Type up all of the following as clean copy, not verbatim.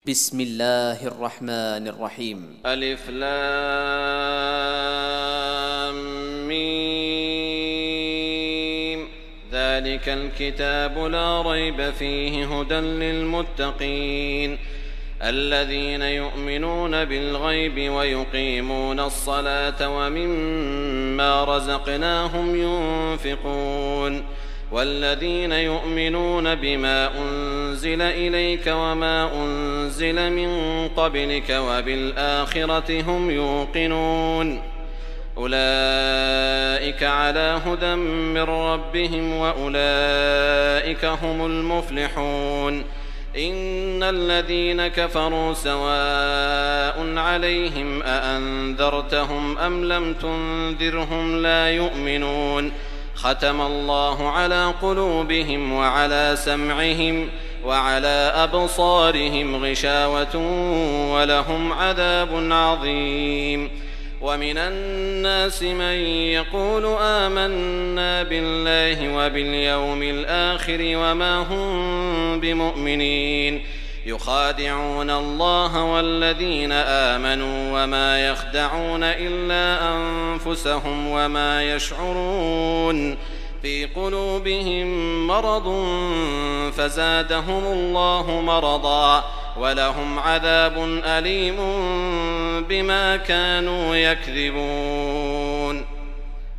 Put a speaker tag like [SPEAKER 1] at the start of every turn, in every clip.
[SPEAKER 1] بسم الله الرحمن الرحيم.
[SPEAKER 2] ألف لام ميم. ذلك الكتاب لا ريب فيه هدى للمتقين الذين يؤمنون بالغيب ويقيمون الصلاة ومما رزقناهم ينفقون والذين يؤمنون بما أنزل إليك وما أنزل من قبلك وبالآخرة هم يوقنون أولئك على هدى من ربهم وأولئك هم المفلحون. إن الذين كفروا سواء عليهم أأنذرتهم أم لم تنذرهم لا يؤمنون ختم الله على قلوبهم وعلى سمعهم وعلى أبصارهم غشاوة ولهم عذاب عظيم. ومن الناس من يقول آمنا بالله وباليوم الآخر وما هم بمؤمنين يخادعون الله والذين آمنوا وما يخدعون إلا أنفسهم وما يشعرون. في قلوبهم مرض فزادهم الله مرضا ولهم عذاب أليم بما كانوا يكذبون.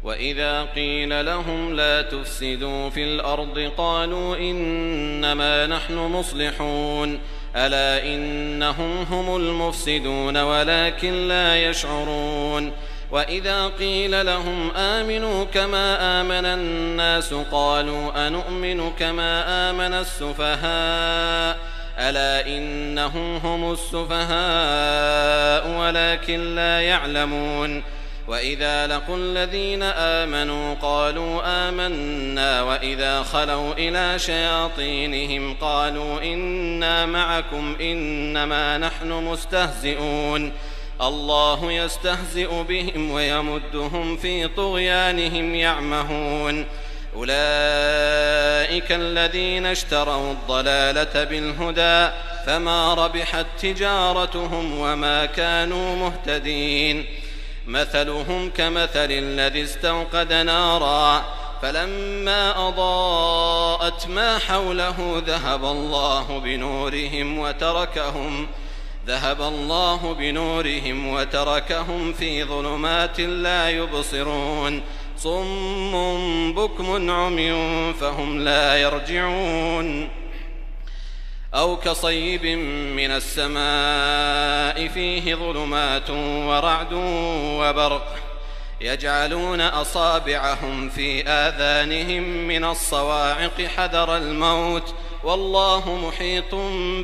[SPEAKER 2] وإذا قيل لهم لا تفسدوا في الأرض قالوا إنما نحن مصلحون ألا إنهم هم المفسدون ولكن لا يشعرون. وإذا قيل لهم آمنوا كما آمن الناس قالوا أنؤمن كما آمن السفهاء ألا إنهم هم السفهاء ولكن لا يعلمون. وإذا لقوا الذين آمنوا قالوا آمنا وإذا خلوا إلى شياطينهم قالوا إنا معكم إنما نحن مستهزئون الله يستهزئ بهم ويمدهم في طغيانهم يعمهون. أولئك الذين اشتروا الضلالة بالهدى فما ربحت تجارتهم وما كانوا مهتدين. مثلهم كمثل الذي استوقد نارا فلما أضاءت ما حوله ذهب الله بنورهم وتركهم في ظلمات لا يبصرون صم بكم عمي فهم لا يرجعون. أو كصيب من السماء فيه ظلمات ورعد وبرق يجعلون أصابعهم في آذانهم من الصواعق حذر الموت والله محيط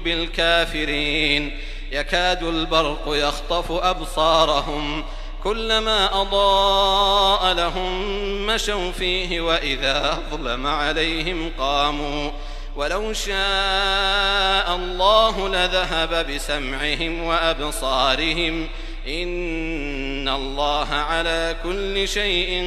[SPEAKER 2] بالكافرين. يكاد البرق يخطف أبصارهم كلما أضاء لهم مشوا فيه وإذا أظلم عليهم قاموا ولو شاء الله لذهب بسمعهم وأبصارهم إن الله على كل شيء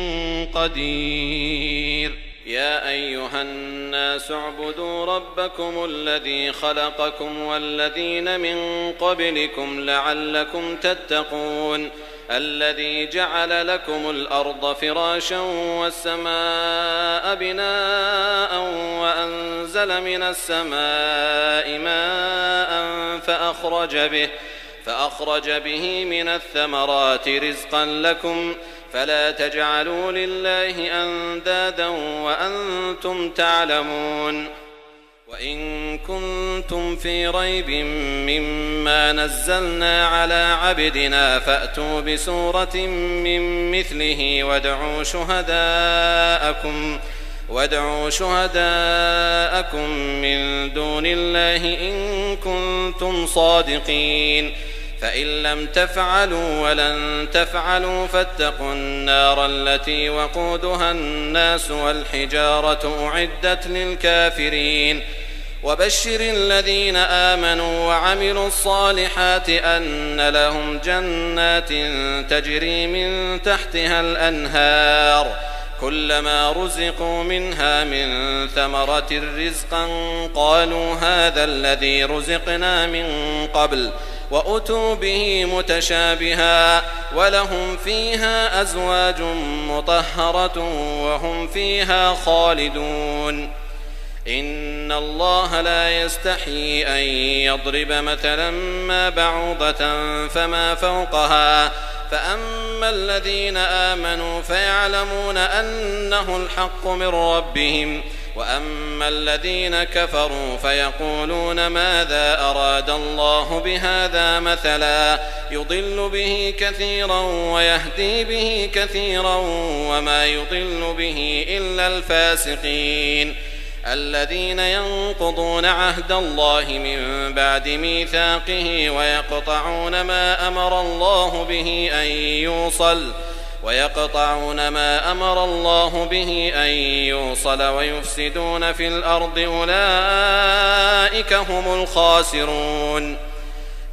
[SPEAKER 2] قدير. يا أيها الناس اعبدوا ربكم الذي خلقكم والذين من قبلكم لعلكم تتقون الذي جعل لكم الأرض فراشا والسماء بناء وأنزل من السماء ماء فأخرج به من الثمرات رزقا لكم فلا تجعلوا لله أندادا وأنتم تعلمون. وإن كنتم في ريب مما نزلنا على عبدنا فأتوا بسورة من مثله وادعوا شهداءكم من دون الله إن كنتم صادقين فإن لم تفعلوا ولن تفعلوا فاتقوا النار التي وقودها الناس والحجارة أعدت للكافرين. وبشر الذين آمنوا وعملوا الصالحات أن لهم جنات تجري من تحتها الأنهار كلما رزقوا منها من ثمرة رزقا قالوا هذا الذي رزقنا من قبل وأتوا به متشابها ولهم فيها أزواج مطهرة وهم فيها خالدون. إن الله لا يستحيي أن يضرب مثلا ما بعوضة فما فوقها فأما الذين آمنوا فيعلمون أنه الحق من ربهم وأما الذين كفروا فيقولون ماذا أراد الله بهذا مثلا يضل به كثيرا ويهدي به كثيرا وما يضل به إلا الفاسقين الذين ينقضون عهد الله من بعد ميثاقه ويقطعون ما أمر الله به أن يوصل ويفسدون في الأرض أولئك هم الخاسرون.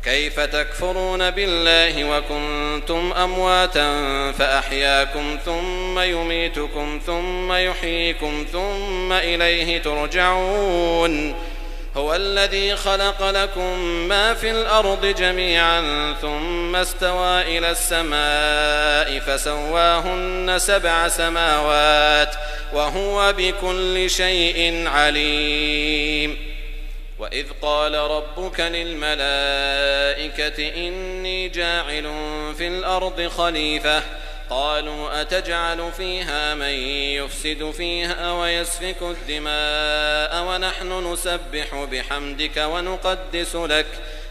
[SPEAKER 2] كيف تكفرون بالله وكنتم أمواتا فأحياكم ثم يميتكم ثم يحييكم ثم إليه ترجعون. هو الذي خلق لكم ما في الأرض جميعا ثم استوى إلى السماء فسواهن 7 سماوات وهو بكل شيء عليم. وإذ قال ربك للملائكة إني جاعل في الأرض خليفة قالوا أتجعل فيها من يفسد فيها ويسفك الدماء ونحن نسبح بحمدك ونقدس لك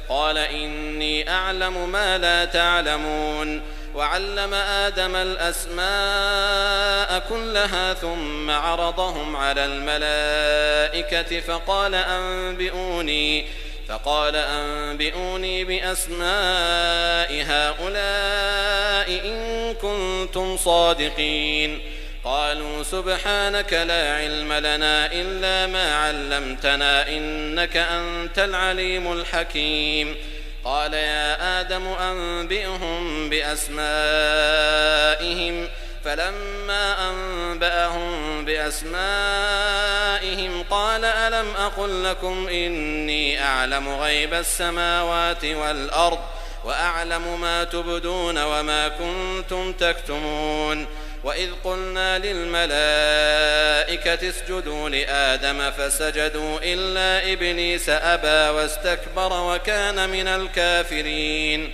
[SPEAKER 2] قال إني أعلم ما لا تعلمون. وعلم آدم الأسماء كلها ثم عرضهم على الملائكة فقال أنبئوني بأسماء هؤلاء إن كنتم صادقين. قالوا سبحانك لا علم لنا إلا ما علمتنا إنك أنت العليم الحكيم. قال يا آدم أنبئهم بأسمائهم فلما أنبأهم بأسمائهم قال ألم أقل لكم إني أعلم غيب السماوات والأرض وأعلم ما تبدون وما كنتم تكتمون. وإذ قلنا للملائكة اسجدوا لآدم فسجدوا إلا إبليس أبى واستكبر وكان من الكافرين.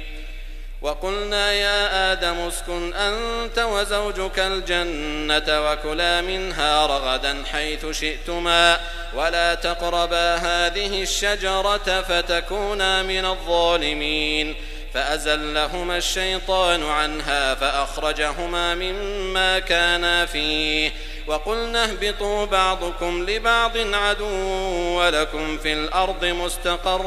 [SPEAKER 2] وقلنا يا آدم اسكن أنت وزوجك الجنة وكلا منها رغدا حيث شئتما ولا تقربا هذه الشجرة فتكونا من الظالمين. فأزلهما الشيطان عنها فأخرجهما مما كانا فيه وقلنا اهبطوا بعضكم لبعض عدو ولكم في الأرض مستقر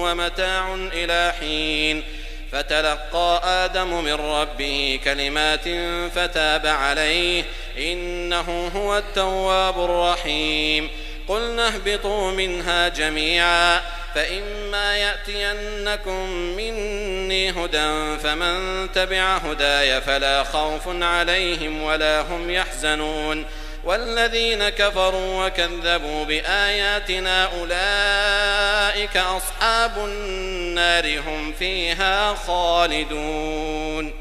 [SPEAKER 2] ومتاع إلى حين. فتلقى آدم من ربه كلمات فتاب عليه إنه هو التواب الرحيم. قلنا اهبطوا منها جميعا فإما يأتينكم مني هدى فمن تبع هداي فلا خوف عليهم ولا هم يحزنون. والذين كفروا وكذبوا بآياتنا أولئك أصحاب النار هم فيها خالدون.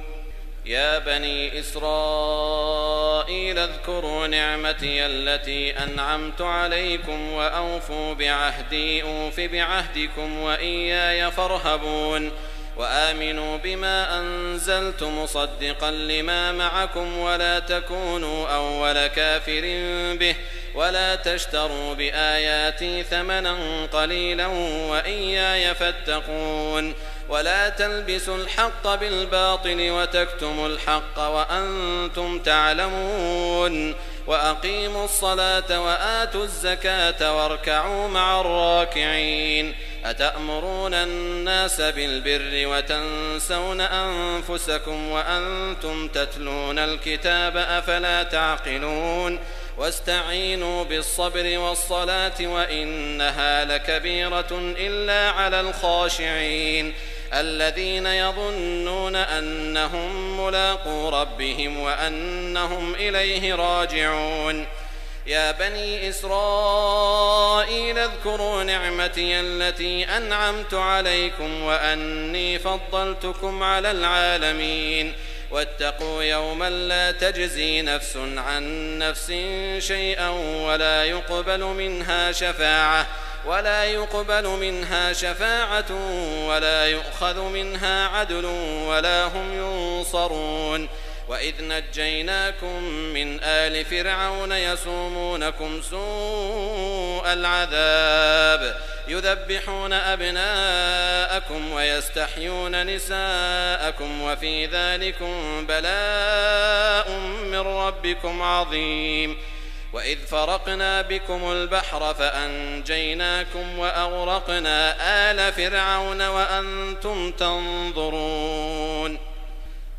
[SPEAKER 2] يا بني إسرائيل اذكروا نعمتي التي أنعمت عليكم وأوفوا بعهدي أوف بعهدكم وإياي فارهبون. وآمنوا بما أنزلت مصدقا لما معكم ولا تكونوا أول كافر به ولا تشتروا بآياتي ثمنا قليلا وإياي فاتقون. ولا تلبسوا الحق بالباطل وتكتموا الحق وأنتم تعلمون. وأقيموا الصلاة وآتوا الزكاة واركعوا مع الراكعين. أتأمرون الناس بالبر وتنسون أنفسكم وأنتم تتلون الكتاب أفلا تعقلون. واستعينوا بالصبر والصلاة وإنها لكبيرة إلا على الخاشعين. الذين يظنون أنهم ملاقو ربهم وأنهم إليه راجعون يا بني إسرائيل اذكروا نعمتي التي أنعمت عليكم وأني فضلتكم على العالمين واتقوا يوما لا تجزي نفس عن نفس شيئا ولا يقبل منها شفاعة ولا يؤخذ منها عدل ولا هم ينصرون وإذ نجيناكم من آل فرعون يسومونكم سوء العذاب يذبحون أبناءكم ويستحيون نساءكم وفي ذلكم بلاء من ربكم عظيم وإذ فرقنا بكم البحر فأنجيناكم وأغرقنا آل فرعون وأنتم تنظرون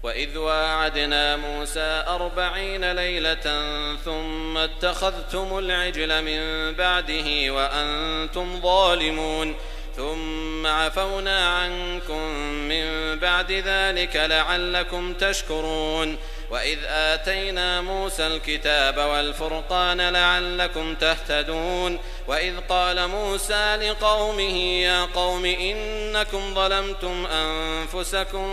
[SPEAKER 2] وإذ واعدنا موسى 40 ليلة ثم اتخذتم العجل من بعده وأنتم ظالمون ثم عفونا عنكم من بعد ذلك لعلكم تشكرون وإذ آتينا موسى الكتاب والفرقان لعلكم تهتدون وإذ قال موسى لقومه يا قوم إنكم ظلمتم أنفسكم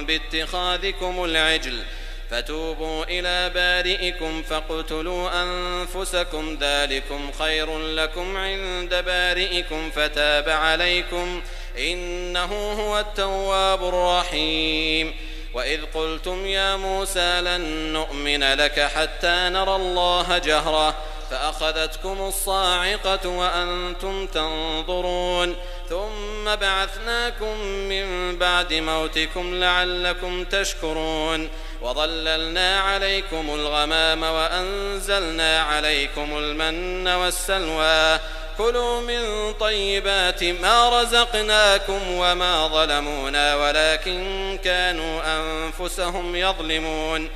[SPEAKER 2] باتخاذكم العجل فتوبوا إلى بارئكم فاقتلوا أنفسكم ذلكم خير لكم عند بارئكم فتاب عليكم إنه هو التواب الرحيم وإذ قلتم يا موسى لن نؤمن لك حتى نرى الله جهرة فأخذتكم الصاعقة وأنتم تنظرون ثم بعثناكم من بعد موتكم لعلكم تشكرون وظللنا عليكم الغمام وأنزلنا عليكم المن والسلوى كلوا من طيبات ما رزقناكم وما ظلمونا ولكن كانوا أنفسهم يظلمون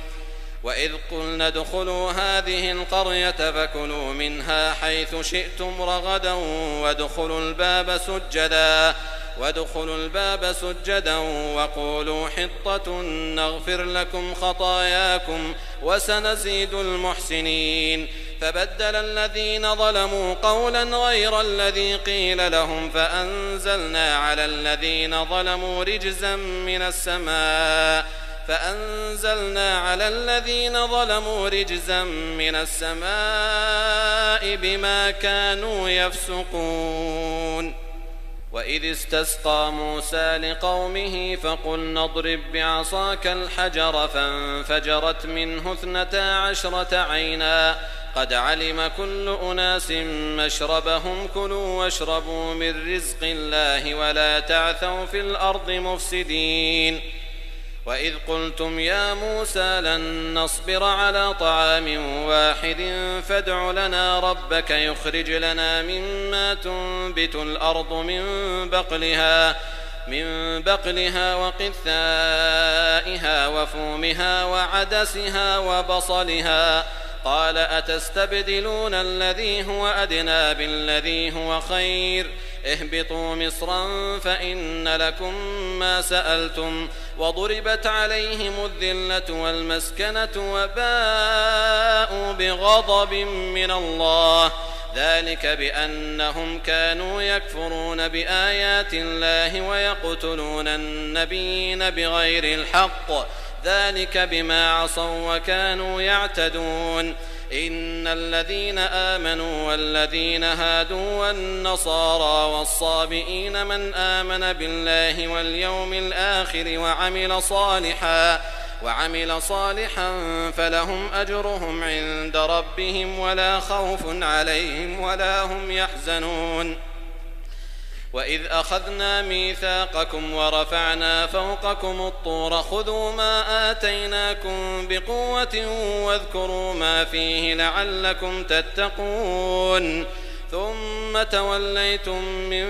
[SPEAKER 2] وإذ قلنا ادخلوا هذه القرية فكلوا منها حيث شئتم رغدا وادخلوا الباب سجدا وقولوا حطة نغفر لكم خطاياكم وسنزيد المحسنين فبدل الذين ظلموا قولا غير الذي قيل لهم فأنزلنا على الذين ظلموا رجزا من السماء بما كانوا يفسقون وإذ استسقى موسى لقومه فقلنا اضرب بعصاك الحجر فانفجرت منه 12 عينا قد علم كل أناس مشربهم كلوا واشربوا من رزق الله ولا تعثوا في الأرض مفسدين وإذ قلتم يا موسى لن نصبر على طعام واحد فادع لنا ربك يخرج لنا مما تنبت الأرض من بقلها وقثائها وفومها وعدسها وبصلها قال أتستبدلون الذي هو أدنى بالذي هو خير اهبطوا مصرا فإن لكم ما سألتم وضربت عليهم الذلة والمسكنة وباءوا بغضب من الله ذلك بأنهم كانوا يكفرون بآيات الله ويقتلون النبيين بغير الحق ذلك بما عصوا وكانوا يعتدون إن الذين آمنوا والذين هادوا والنصارى والصابئين من آمن بالله واليوم الآخر وعمل صالحا فلهم أجرهم عند ربهم ولا خوف عليهم ولا هم يحزنون وإذ أخذنا ميثاقكم ورفعنا فوقكم الطور خذوا ما آتيناكم بقوة واذكروا ما فيه لعلكم تتقون ثم توليتم من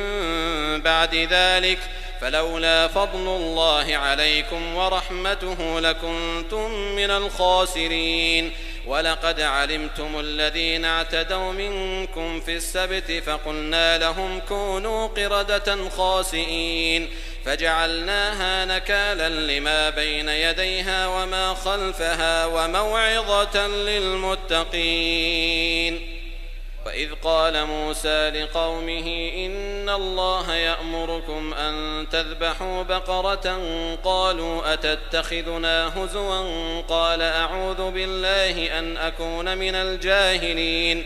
[SPEAKER 2] بعد ذلك فلولا فضل الله عليكم ورحمته لكنتم من الخاسرين ولقد علمتم الذين اعتدوا منكم في السبت فقلنا لهم كونوا قردة خاسئين فجعلناها نكالا لما بين يديها وما خلفها وموعظة للمتقين. وإذ قال موسى لقومه إن الله يأمركم أن تذبحوا بقرة قالوا أتتخذنا هزوا قال أعوذ بالله أن أكون من الجاهلين.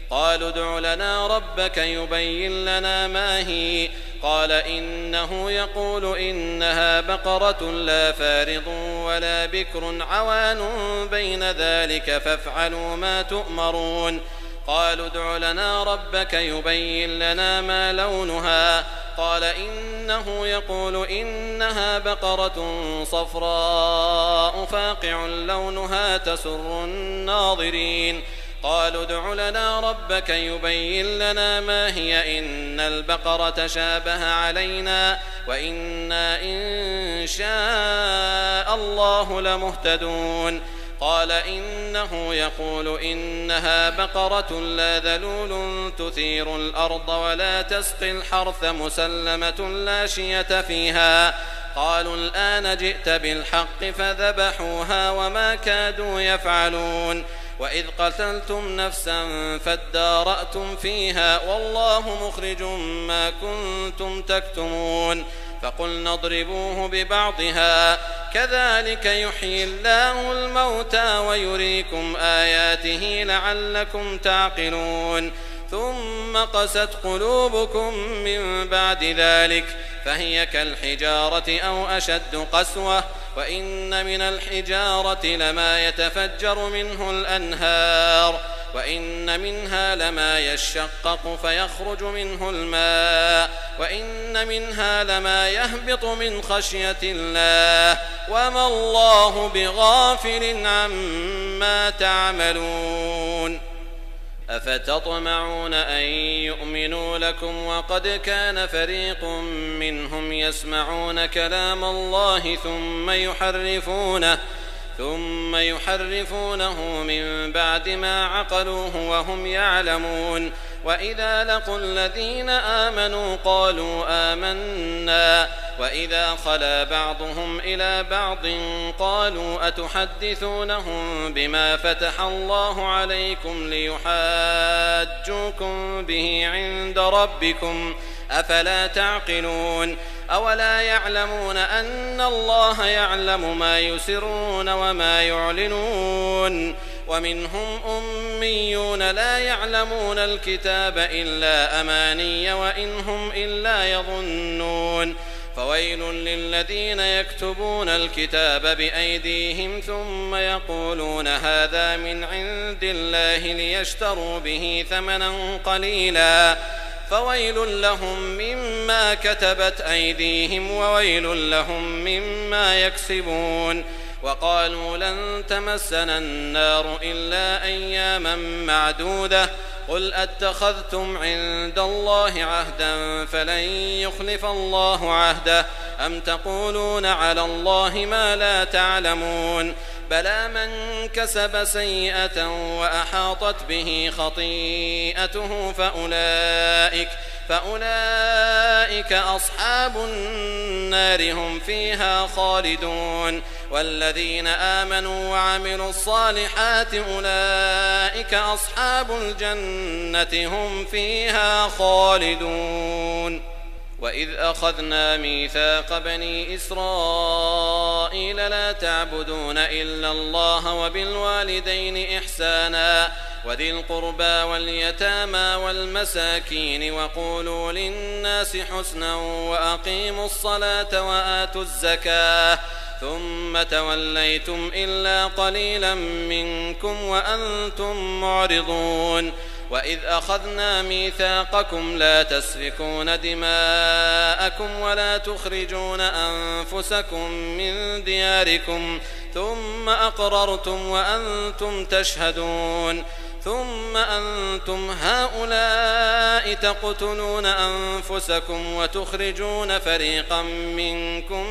[SPEAKER 2] قالوا ادع لنا ربك يبين لنا ما هي قال إنه يقول إنها بقرة لا فارض ولا بكر عوان بين ذلك فافعلوا ما تؤمرون. قالوا ادع لنا ربك يبين لنا ما لونها قال إنه يقول إنها بقرة صفراء فاقع لونها تسر الناظرين. قالوا ادع لنا ربك يبين لنا ما هي إن البقرة شابه علينا وإنا إن شاء الله لمهتدون. قال إنه يقول إنها بقرة لا ذلول تثير الأرض ولا تسقي الحرث مسلمة لا شية فيها. قالوا الآن جئت بالحق فذبحوها وما كادوا يفعلون. وإذ قتلتم نفسا فادارأتم فيها والله مخرج ما كنتم تكتمون. فقلنا اضربوه ببعضها كذلك يحيي الله الموتى ويريكم آياته لعلكم تعقلون. ثم قست قلوبكم من بعد ذلك فهي كالحجارة أو أشد قسوة وإن من الحجارة لما يتفجر منه الأنهار وإن منها لما يشقق فيخرج منه الماء وإن منها لما يهبط من خشية الله وما الله بغافل عما تعملون. أفتطمعون أن يؤمنوا لكم وقد كان فريق منهم يسمعون كلام الله ثم يحرفونه من بعد ما عقلوه وهم يعلمون. وإذا لقوا الذين آمنوا قالوا آمنا وإذا خلا بعضهم إلى بعض قالوا أتحدثونهم بما فتح الله عليكم ليحاجوكم به عند ربكم أفلا تعقلون. أولا يعلمون أن الله يعلم ما يسرون وما يعلنون. ومنهم أميون لا يعلمون الكتاب إلا أماني وإن هم إلا يظنون. فويل للذين يكتبون الكتاب بأيديهم ثم يقولون هذا من عند الله ليشتروا به ثمنا قليلا فويل لهم مما كتبت أيديهم وويل لهم مما يكسبون. وقالوا لن تمسنا النار إلا أياما معدودة قل أتخذتم عند الله عهدا فلن يخلف الله عهده أم تقولون على الله ما لا تعلمون. بلى من كسب سيئة وأحاطت به خطيئته فأولئك أصحاب النار هم فيها خالدون. والذين آمنوا وعملوا الصالحات أولئك أصحاب الجنة هم فيها خالدون. وإذ أخذنا ميثاق بني إسرائيل لا تعبدون إلا الله وبالوالدين إحسانا وذي القربى واليتامى والمساكين وقولوا للناس حسنا وأقيموا الصلاة وآتوا الزكاة ثم توليتم إلا قليلا منكم وأنتم معرضون. وإذ أخذنا ميثاقكم لا تسفكون دماءكم ولا تخرجون أنفسكم من دياركم ثم أقررتم وأنتم تشهدون. ثم أنتم هؤلاء تقتلون أنفسكم وتخرجون فريقا منكم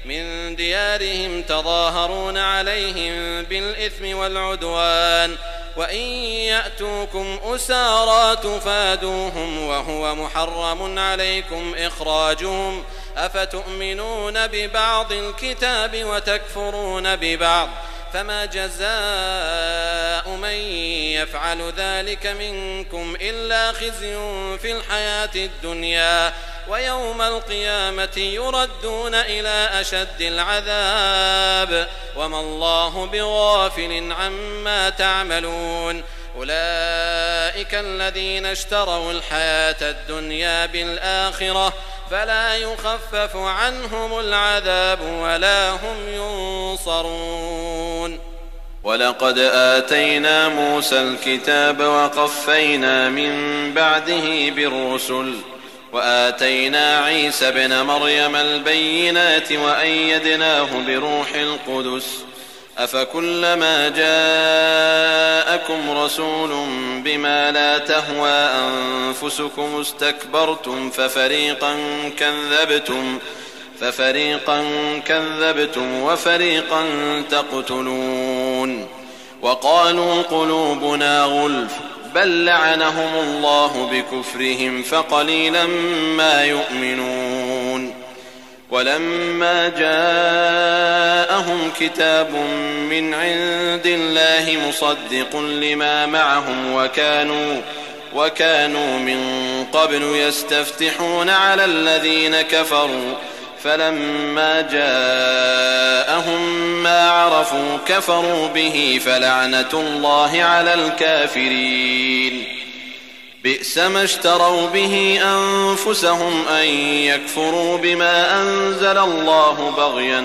[SPEAKER 2] من ديارهم تظاهرون عليهم بالإثم والعدوان وإن يأتوكم أسارى تفادوهم وهو محرم عليكم إخراجهم أفتؤمنون ببعض الكتاب وتكفرون ببعض فما جزاء من يفعل ذلك منكم إلا خزي في الحياة الدنيا ويوم القيامة يردون إلى أشد العذاب وما الله بغافل عما تعملون أولئك الذين اشتروا الحياة الدنيا بالآخرة فلا يخفف عنهم العذاب ولا هم ينصرون.
[SPEAKER 3] ولقد آتينا موسى الكتاب وقفينا من بعده بالرسل وآتينا عيسى ابن مريم البينات وأيدناه بروح القدس أفكلما جاءكم رسول بما لا تهوى أنفسكم استكبرتم ففريقا كذبتم وفريقا تقتلون وقالوا قلوبنا غلف بل لعنهم الله بكفرهم فقليلا ما يؤمنون. ولما جاءهم كتاب من عند الله مصدق لما معهم وكانوا من قبل يستفتحون على الذين كفروا فلما جاءهم ما عرفوا كفروا به فلعنة الله على الكافرين. بئس ما اشتروا به أنفسهم أن يكفروا بما أنزل الله بغيا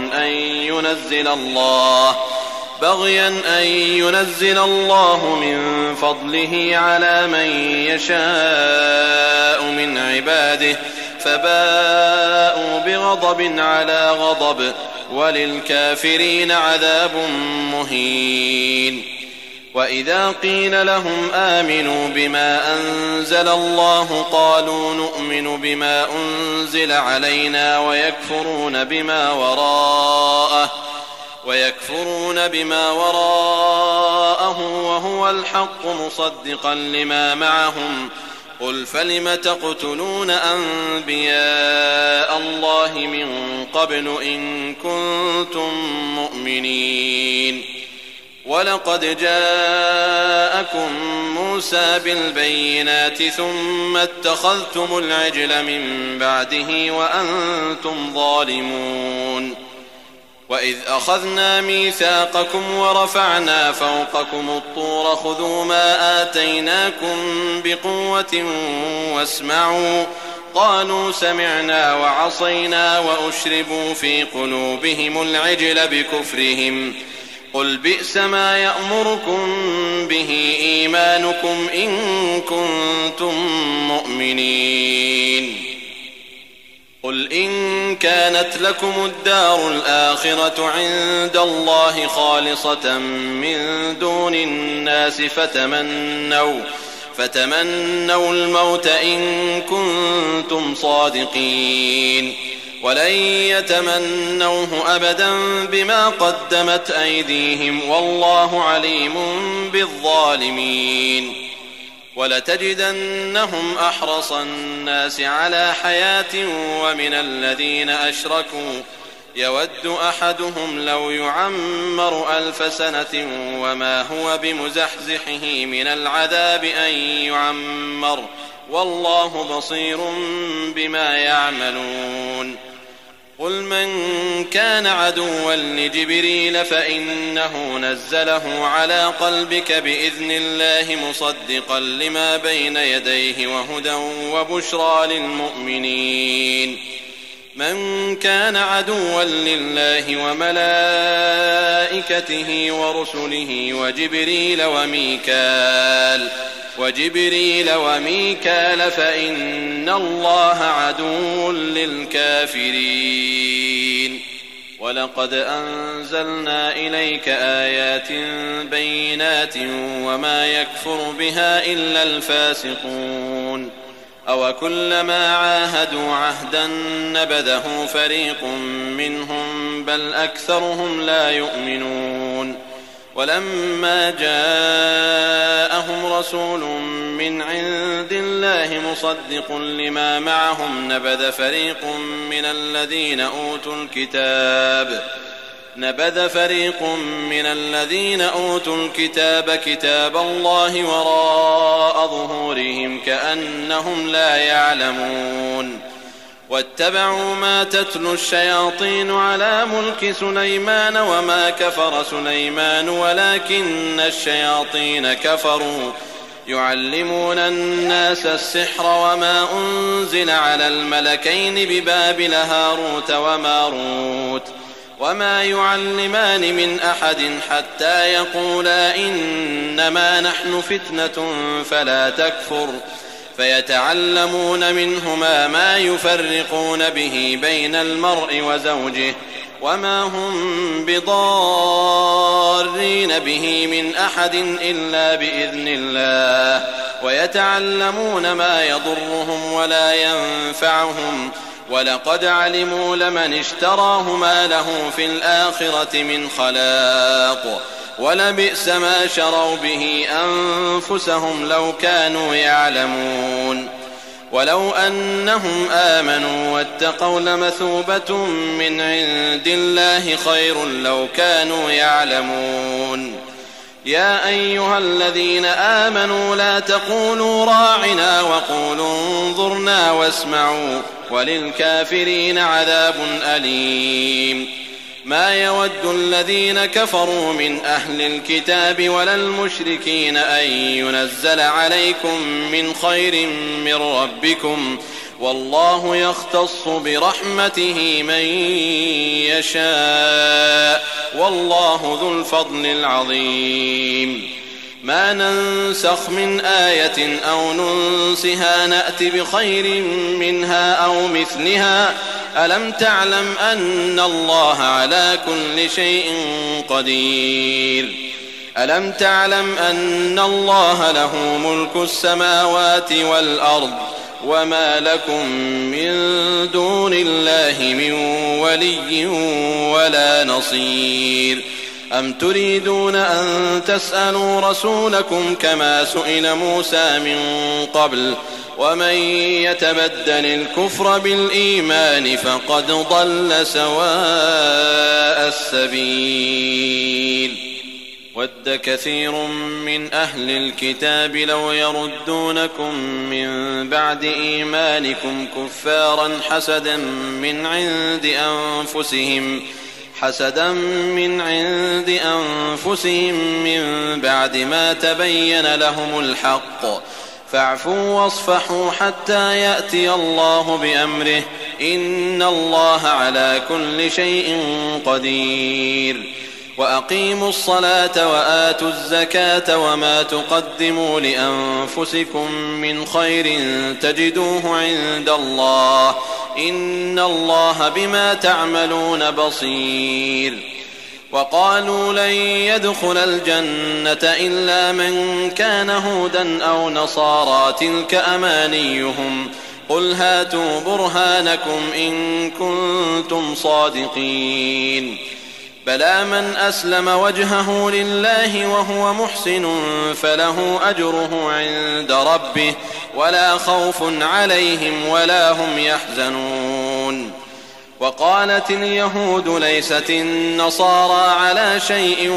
[SPEAKER 3] أن ينزل الله من فضله على من يشاء من عباده فباءوا بغضب على غضب وللكافرين عذاب مهين. وإذا قيل لهم آمنوا بما أنزل الله قالوا نؤمن بما أنزل علينا ويكفرون بما وراءه وهو الحق مصدقا لما معهم قل فلم تقتلون أنبياء الله من قبل إن كنتم مؤمنين. ولقد جاءكم موسى بالبينات ثم اتخذتم العجل من بعده وأنتم ظالمون. وإذ أخذنا ميثاقكم ورفعنا فوقكم الطور خذوا ما آتيناكم بقوة واسمعوا قالوا سمعنا وعصينا وأشربوا في قلوبهم العجل بكفرهم قل بئس ما يأمركم به إيمانكم إن كنتم مؤمنين. قل إن كانت لكم الدار الآخرة عند الله خالصة من دون الناس فتمنوا الموت إن كنتم صادقين ولن يتمنوه أبدا بما قدمت أيديهم والله عليم بالظالمين. ولتجدنهم أحرص الناس على حياة ومن الذين أشركوا يود أحدهم لو يعمر 1000 سنة وما هو بمزحزحه من العذاب أن يعمر والله بصير بما يعملون. قل من كان عدوا لجبريل فإنه نزله على قلبك بإذن الله مصدقا لما بين يديه وهدى وبشرى للمؤمنين. من كان عدوا لله وملائكته ورسله وجبريل وميكال فإن الله عدو للكافرين. ولقد أنزلنا إليك آيات بينات وما يكفر بها إلا الفاسقون. أوكلما عاهدوا عهدا نبذه فريق منهم بل أكثرهم لا يؤمنون. ولما جاءهم رسول من عند الله مصدق لما معهم نبذ فريق من الذين أوتوا الكتاب كتاب الله وراء ظهورهم كأنهم لا يعلمون واتبعوا ما تتلو الشياطين على ملك سليمان وما كفر سليمان ولكن الشياطين كفروا يعلمون الناس السحر وما أنزل على الملكين ببابل هاروت وماروت وما يعلمان من أحد حتى يقولا إنما نحن فتنة فلا تكفر فيتعلمون منهما ما يفرقون به بين المرء وزوجه وما هم بضارين به من أحد إلا بإذن الله ويتعلمون ما يضرهم ولا ينفعهم ولقد علموا لمن اشتراه ما له في الآخرة من خلاق ولبئس ما شروا به أنفسهم لو كانوا يعلمون ولو أنهم آمنوا واتقوا لمثوبة من عند الله خير لو كانوا يعلمون يا أيها الذين آمنوا لا تقولوا راعنا وقولوا انظرنا واسمعوا وللكافرين عذاب أليم ما يود الذين كفروا من أهل الكتاب ولا المشركين أن ينزل عليكم من خير من ربكم والله يختص برحمته من يشاء والله ذو الفضل العظيم ما ننسخ من آية أو ننسها نأت بخير منها أو مثلها ألم تعلم أن الله على كل شيء قدير ألم تعلم أن الله له ملك السماوات والأرض وما لكم من دون الله من ولي ولا نصير أم تريدون أن تسألوا رسولكم كما سئل موسى من قبل ومن يتبدل الكفر بالإيمان فقد ضل سواء السبيل ود كثير من أهل الكتاب لو يردونكم من بعد إيمانكم كفارا حسدا من عند أنفسهم من بعد ما تبين لهم الحق فاعفوا واصفحوا حتى يأتي الله بأمره إن الله على كل شيء قدير وأقيموا الصلاة وآتوا الزكاة وما تقدموا لأنفسكم من خير تجدوه عند الله إن الله بما تعملون بصير وقالوا لن يدخل الجنة إلا من كان هودا أو نصارى تلك أمانيهم قل هاتوا برهانكم إن كنتم صادقين بلى من أسلم وجهه لله وهو محسن فله أجره عند ربه ولا خوف عليهم ولا هم يحزنون وقالت اليهود ليست النصارى على شيء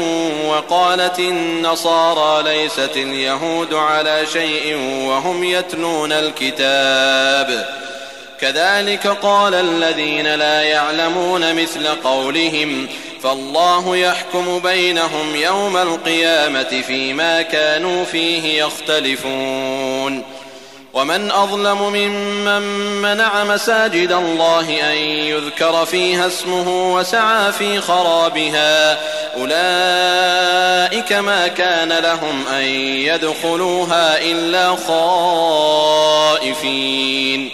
[SPEAKER 3] وقالت النصارى ليست اليهود على شيء وهم يتلون الكتاب كذلك قال الذين لا يعلمون مثل قولهم فالله يحكم بينهم يوم القيامة فيما كانوا فيه يختلفون ومن أظلم ممن منع مساجد الله أن يذكر فيها اسمه وسعى في خرابها أولئك ما كان لهم أن يدخلوها إلا خائفين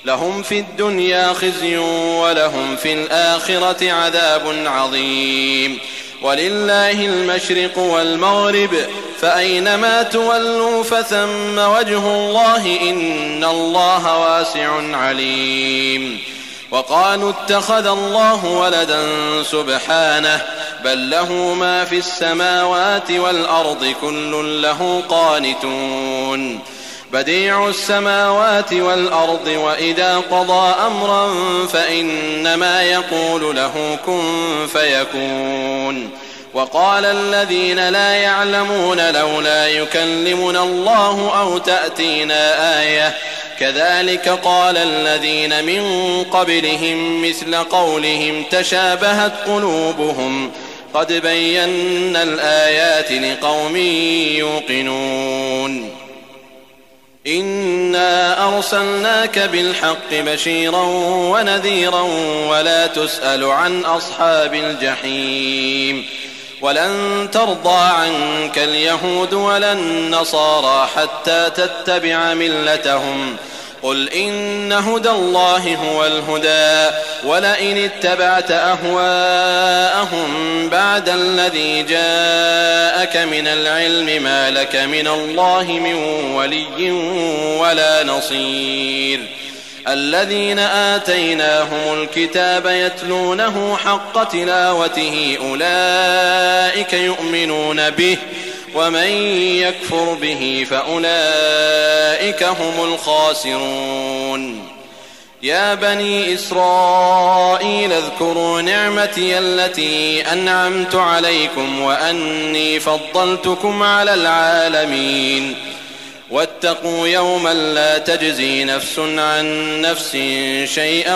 [SPEAKER 3] لهم في الدنيا خزي ولهم في الآخرة عذاب عظيم ولله المشرق والمغرب فأينما تولوا فثم وجه الله إن الله واسع عليم وقالوا اتخذ الله ولدا سبحانه بل له ما في السماوات والأرض كل له قانتون بديع السماوات والأرض وإذا قضى أمرا فإنما يقول له كن فيكون وقال الذين لا يعلمون لولا يكلمنا الله أو تأتينا آية كذلك قال الذين من قبلهم مثل قولهم تشابهت قلوبهم قد بينا الآيات لقوم يوقنون إنا أرسلناك بالحق بشيرا ونذيرا ولا تسأل عن أصحاب الجحيم ولن ترضى عنك اليهود ولا النصارى حتى تتبع ملتهم قل إن هدى الله هو الهدى ولئن اتبعت أهواءهم بعد الذي جاءك من العلم ما لك من الله من ولي ولا نصير الذين آتيناهم الكتاب يتلونه حق تلاوته أولئك يؤمنون به ومن يكفر به فأولئك هم الخاسرون يا بني إسرائيل اذكروا نعمتي التي أنعمت عليكم وأني فضلتكم على العالمين واتقوا يوما لا تجزي نفس عن نفس شيئا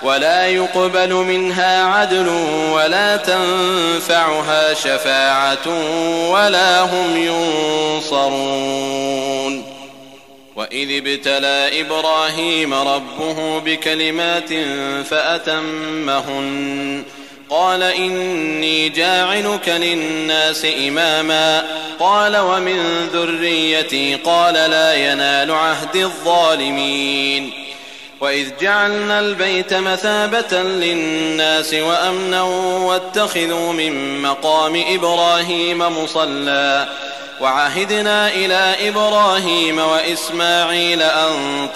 [SPEAKER 3] ولا يقبل منها عدل ولا تنفعها شفاعة ولا هم ينصرون وإذ ابتلى إبراهيم ربه بكلمات فأتمهن قال إني جاعلك للناس إماما قال ومن ذريتي قال لا ينال عهد الظالمين وإذ جعلنا البيت مثابة للناس وأمنا واتخذوا من مقام إبراهيم مصلى وعهدنا إلى إبراهيم وإسماعيل أن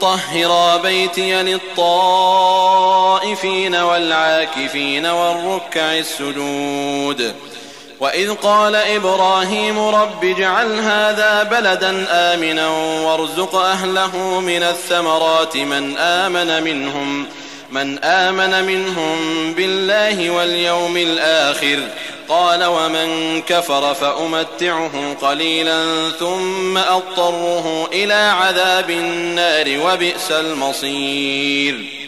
[SPEAKER 3] طهرا بيتي للطائفين والعاكفين والركع السجود وإذ قال إبراهيم رب اجعل هذا بلدا آمنا وارزق أهله من الثمرات من آمن منهم بالله واليوم الآخر قال ومن كفر فأمتعه قليلا ثم أضطره إلى عذاب النار وبئس المصير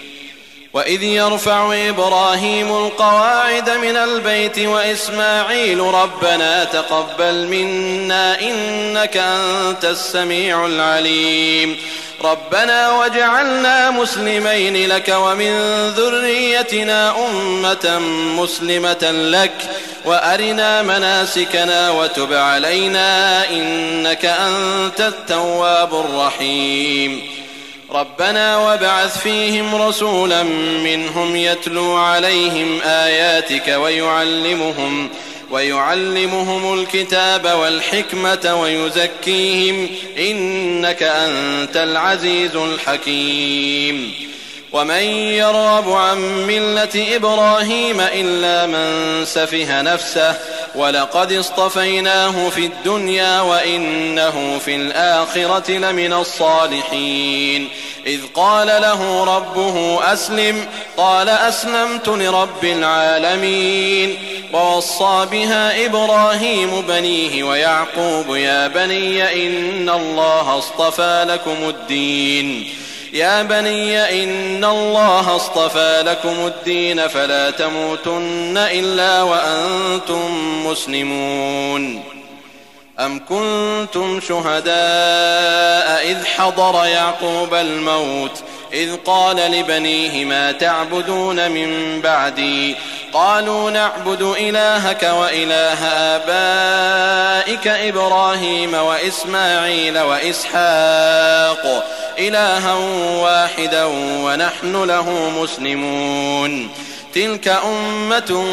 [SPEAKER 3] وإذ يرفع إبراهيم القواعد من البيت وإسماعيل ربنا تقبل منا إنك أنت السميع العليم ربنا واجعلنا مسلمين لك ومن ذريتنا أمة مسلمة لك وأرنا مناسكنا وتب علينا إنك أنت التواب الرحيم ربنا وابعث فيهم رسولا منهم يتلو عليهم آياتك ويعلمهم الكتاب والحكمة ويزكيهم إنك أنت العزيز الحكيم ومن يرغب عن ملة إبراهيم إلا من سفه نفسه ولقد اصطفيناه في الدنيا وإنه في الآخرة لمن الصالحين إذ قال له ربه أسلم قال أسلمت لرب العالمين ووصى بها إبراهيم بنيه ويعقوب يا بني إن الله اصطفى لكم الدين فلا تموتن إلا وأنتم مسلمون أم كنتم شهداء إذ حضر يعقوب الموت إذ قال لبنيه ما تعبدون من بعدي قالوا نعبد إلهك وإله آبائك إبراهيم وإسماعيل وإسحاق إلها واحدا ونحن له مسلمون تلك أمة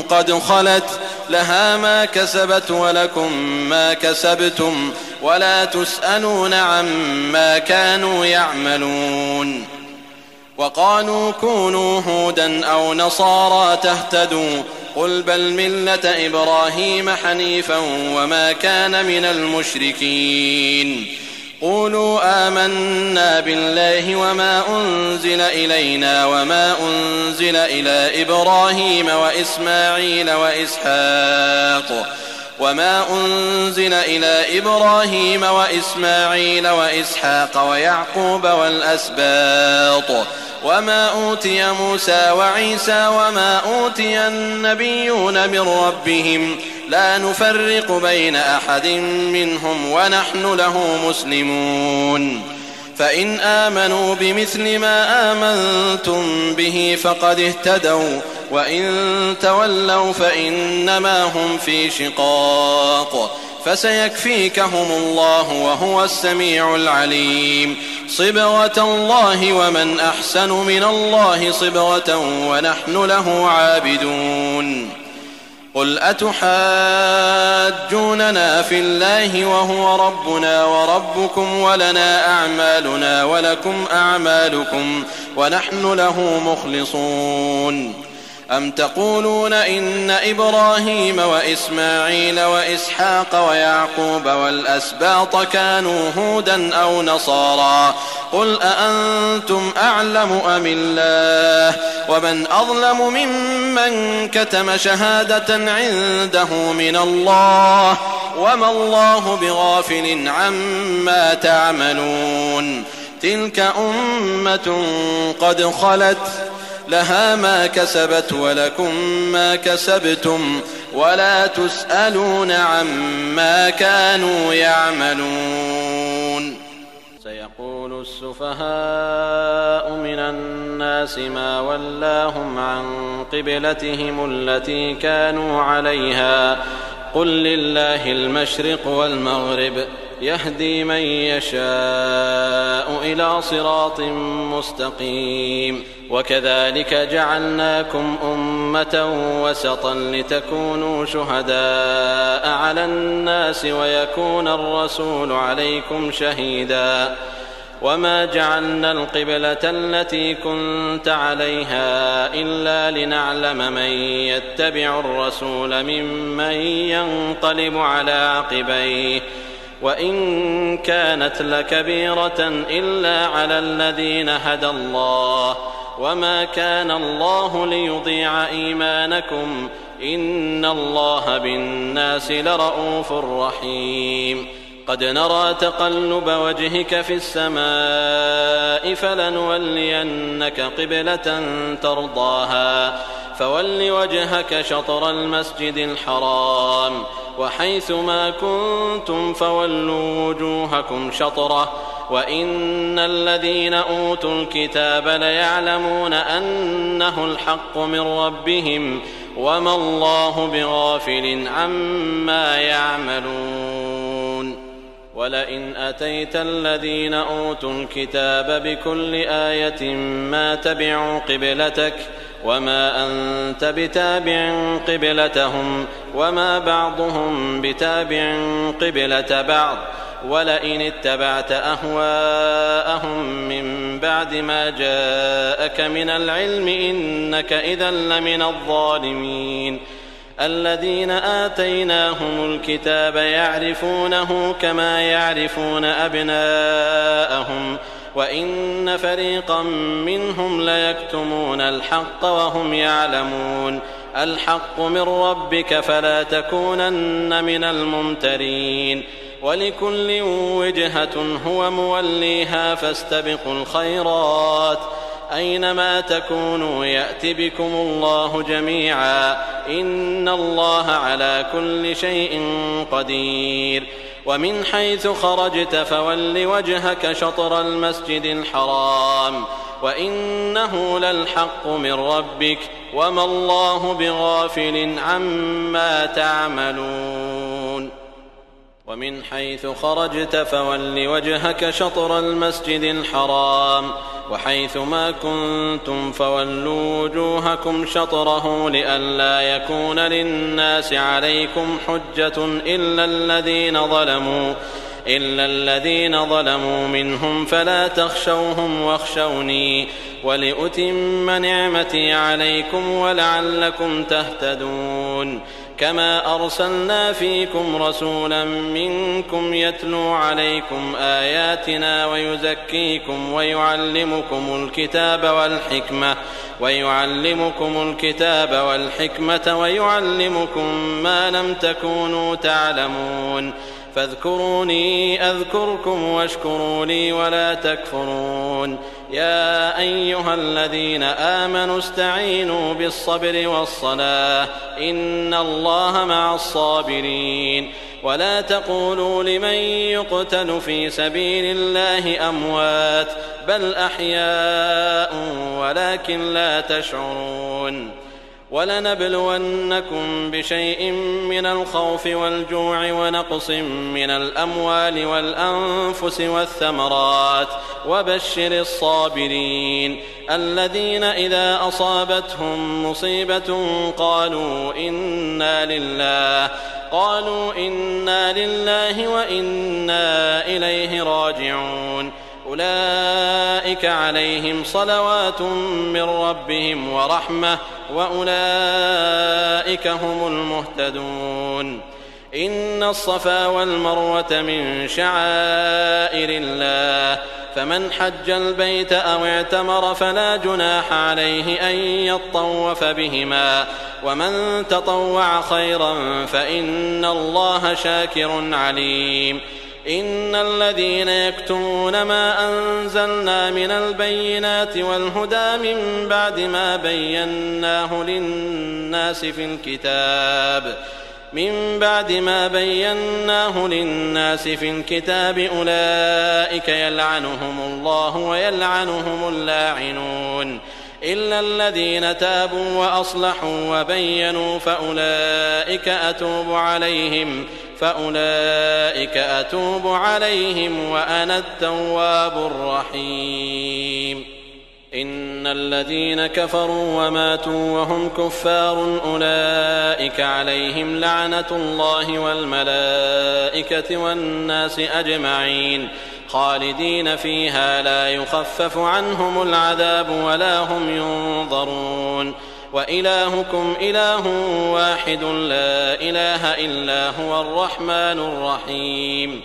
[SPEAKER 3] قد خلت لها ما كسبت ولكم ما كسبتم ولا تسألون عما كانوا يعملون. وقالوا كونوا هودا أو نصارى تهتدوا قل بل ملة إبراهيم حنيفا وما كان من المشركين. قولوا آمنا بالله وما أنزل إلينا وما أنزل إلى إبراهيم وإسماعيل وإسحاق ويعقوب والأسباط وما أوتي موسى وعيسى وما أوتي النبيون من ربهم لا نفرق بين أحد منهم ونحن له مسلمون. فإن آمنوا بمثل ما آمنتم به فقد اهتدوا وإن تولوا فإنما هم في شقاق فسيكفيكهم الله وهو السميع العليم. صبغة الله ومن أحسن من الله صبغة ونحن له عابدون. قل أتحاجوننا في الله وهو ربنا وربكم ولنا أعمالنا ولكم أعمالكم ونحن له مخلصون. أم تقولون إن إبراهيم وإسماعيل وإسحاق ويعقوب والأسباط كانوا هودا أو نصارى قل أأنتم أعلم أم الله ومن أظلم ممن كتم شهادة عنده من الله وما الله بغافل عما تعملون. تلك أمة قد خلت لها ما كسبت ولكم ما كسبتم ولا تسألون عما كانوا يعملون. سيقول السفهاء من الناس ما ولاهم عن قبلتهم التي كانوا عليها قل لله المشرق والمغرب يهدي من يشاء إلى صراط مستقيم. وكذلك جعلناكم أمة وسطا لتكونوا شهداء على الناس ويكون الرسول عليكم شهيدا. وما جعلنا القبلة التي كنت عليها إلا لنعلم من يتبع الرسول ممن ينقلب على عقبيه وإن كانت لكبيرة إلا على الذين هدى الله وما كان الله ليضيع إيمانكم إن الله بالناس لرؤوف رحيم. قد نرى تقلب وجهك في السماء فلنولينك قبلة ترضاها فول وجهك شطر المسجد الحرام وحيث ما كنتم فولوا وجوهكم شطره وإن الذين أوتوا الكتاب ليعلمون أنه الحق من ربهم وما الله بغافل عما يعملون. ولئن أتيت الذين أوتوا الكتاب بكل آية ما تبعوا قبلتك وما أنت بتابع قبلتهم وما بعضهم بتابع قبلة بعض ولئن اتبعت أهواءهم من بعد ما جاءك من العلم إنك إذا لمن الظالمين. الذين آتيناهم الكتاب يعرفونه كما يعرفون أبناءهم وإن فريقا منهم ليكتمون الحق وهم يعلمون. الحق من ربك فلا تكونن من الممترين. ولكل وجهة هو موليها فاستبقوا الخيرات أينما تكونوا يأت بكم الله جميعا إن الله على كل شيء قدير. ومن حيث خرجت فول وجهك شطر المسجد الحرام وإنه للحق من ربك وما الله بغافل عما تعملون. ومن حيث خرجت فول وجهك شطر المسجد الحرام وحيث ما كنتم فولوا وجوهكم شطره لئلا يكون للناس عليكم حجة إلا الذين ظلموا منهم فلا تخشوهم واخشوني ولأتم نعمتي عليكم ولعلكم تهتدون كما أرسلنا فيكم رسولا منكم يتلو عليكم آياتنا ويزكيكم ويعلمكم الكتاب والحكمة ويعلمكم ما لم تكونوا تعلمون فاذكروني أذكركم واشكروا لي ولا تكفرون يا أيها الذين آمنوا استعينوا بالصبر والصلاة إن الله مع الصابرين ولا تقولوا لمن يقتل في سبيل الله أموات بل أحياء ولكن لا تشعرون ولنبلونكم بشيء من الخوف والجوع ونقص من الأموال والأنفس والثمرات وبشر الصابرين الذين إذا أصابتهم مصيبة قالوا إنا لله وإنا إليه راجعون أولئك عليهم صلوات من ربهم ورحمة وأولئك هم المهتدون إن الصفا والمروة من شعائر الله فمن حج البيت أو اعتمر فلا جناح عليه أن يطوف بهما ومن تطوع خيرا فإن الله شاكر عليم إن الذين يكتمون ما أنزلنا من البينات والهدى من بعد ما بيناه للناس في الكتاب أولئك يلعنهم الله ويلعنهم اللاعنون إلا الذين تابوا وأصلحوا وبينوا فأولئك أتوب عليهم وأنا التواب الرحيم إن الذين كفروا وماتوا وهم كفار أولئك عليهم لعنة الله والملائكة والناس أجمعين خالدين فيها لا يخفف عنهم العذاب ولا هم ينظرون وإلهكم إله واحد لا إله إلا هو الرحمن الرحيم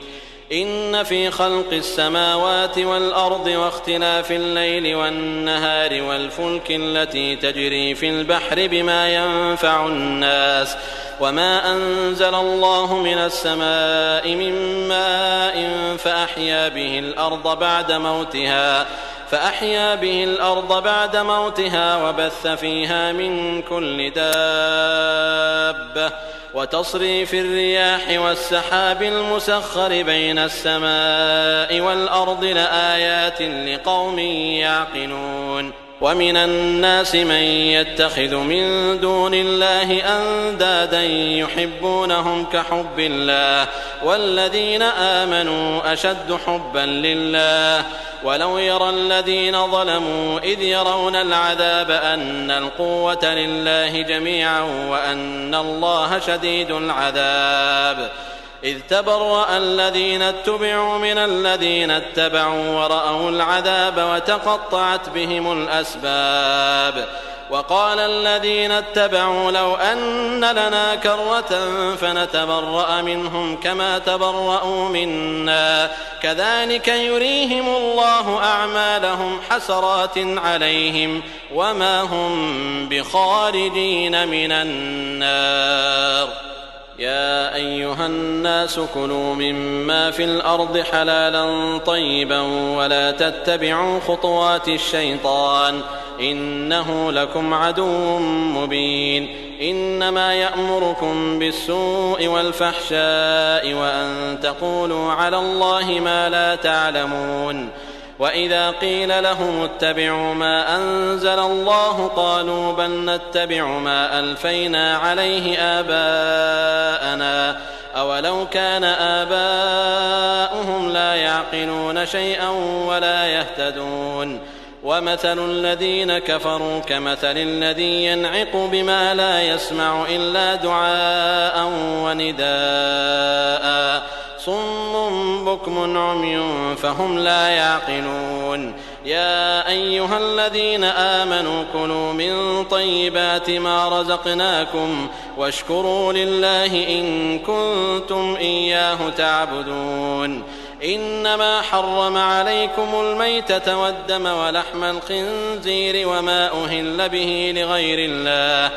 [SPEAKER 3] إن في خلق السماوات والأرض واختلاف الليل والنهار والفلك التي تجري في البحر بما ينفع الناس وما أنزل الله من السماء من ماء فأحيا به الأرض بعد موتها وبث فيها من كل دابة وتصريف الرياح والسحاب المسخر بين السماء والأرض لآيات لقوم يعقلون ومن الناس من يتخذ من دون الله أندادا يحبونهم كحب الله والذين آمنوا أشد حبا لله ولو يرى الذين ظلموا إذ يرون العذاب أن القوة لله جميعا وأن الله شديد العذاب إذ تبرأ الذين اتبعوا من الذين اتبعوا ورأوا العذاب وتقطعت بهم الأسباب وقال الذين اتبعوا لو أن لنا كرة فنتبرأ منهم كما تبرأوا منا كذلك يريهم الله أعمالهم حسرات عليهم وما هم بخارجين من النار يا أيها الناس كلوا مما في الأرض حلالا طيبا ولا تتبعوا خطوات الشيطان إنه لكم عدو مبين إنما يأمركم بالسوء والفحشاء وأن تقولوا على الله ما لا تعلمون وإذا قيل لهم اتبعوا ما أنزل الله قالوا بل نتبع ما ألفينا عليه آباءنا أولو كان آباؤهم لا يعقلون شيئا ولا يهتدون ومثل الذين كفروا كمثل الذي ينعق بما لا يسمع إلا دعاء ونداء صم بكم عمي فهم لا يعقلون يا أيها الذين آمنوا كلوا من طيبات ما رزقناكم واشكروا لله إن كنتم إياه تعبدون إنما حرم عليكم الميتة والدم ولحم الخنزير وما أهل به لغير الله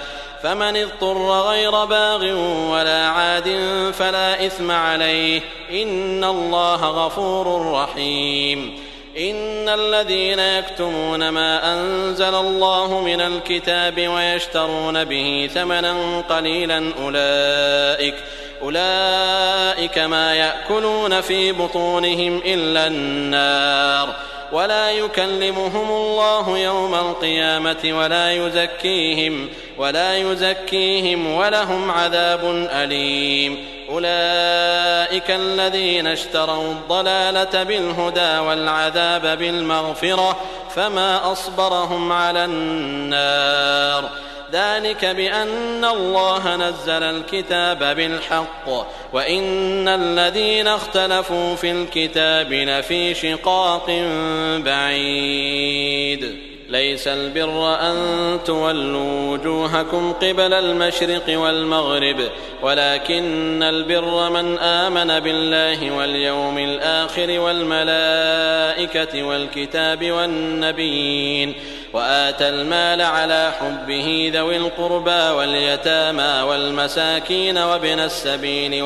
[SPEAKER 3] فمن اضطر غير باغ ولا عاد فلا إثم عليه إن الله غفور رحيم إن الذين يكتمون ما أنزل الله من الكتاب ويشترون به ثمنا قليلا أولئك ما يأكلون في بطونهم إلا النار ولا يكلمهم الله يوم القيامة ولا يزكيهم ولهم عذاب أليم أولئك الذين اشتروا الضلالة بالهدى والعذاب بالمغفرة فما أصبرهم على النار ذلك بأن الله نزل الكتاب بالحق وإن الذين اختلفوا في الكتاب لفي شقاق بعيد ليس البر أن تولوا وجوهكم قبل المشرق والمغرب ولكن البر من آمن بالله واليوم الآخر والملائكة والكتاب والنبيين وآتى المال على حبه ذوي القربى واليتامى والمساكين وابن السبيل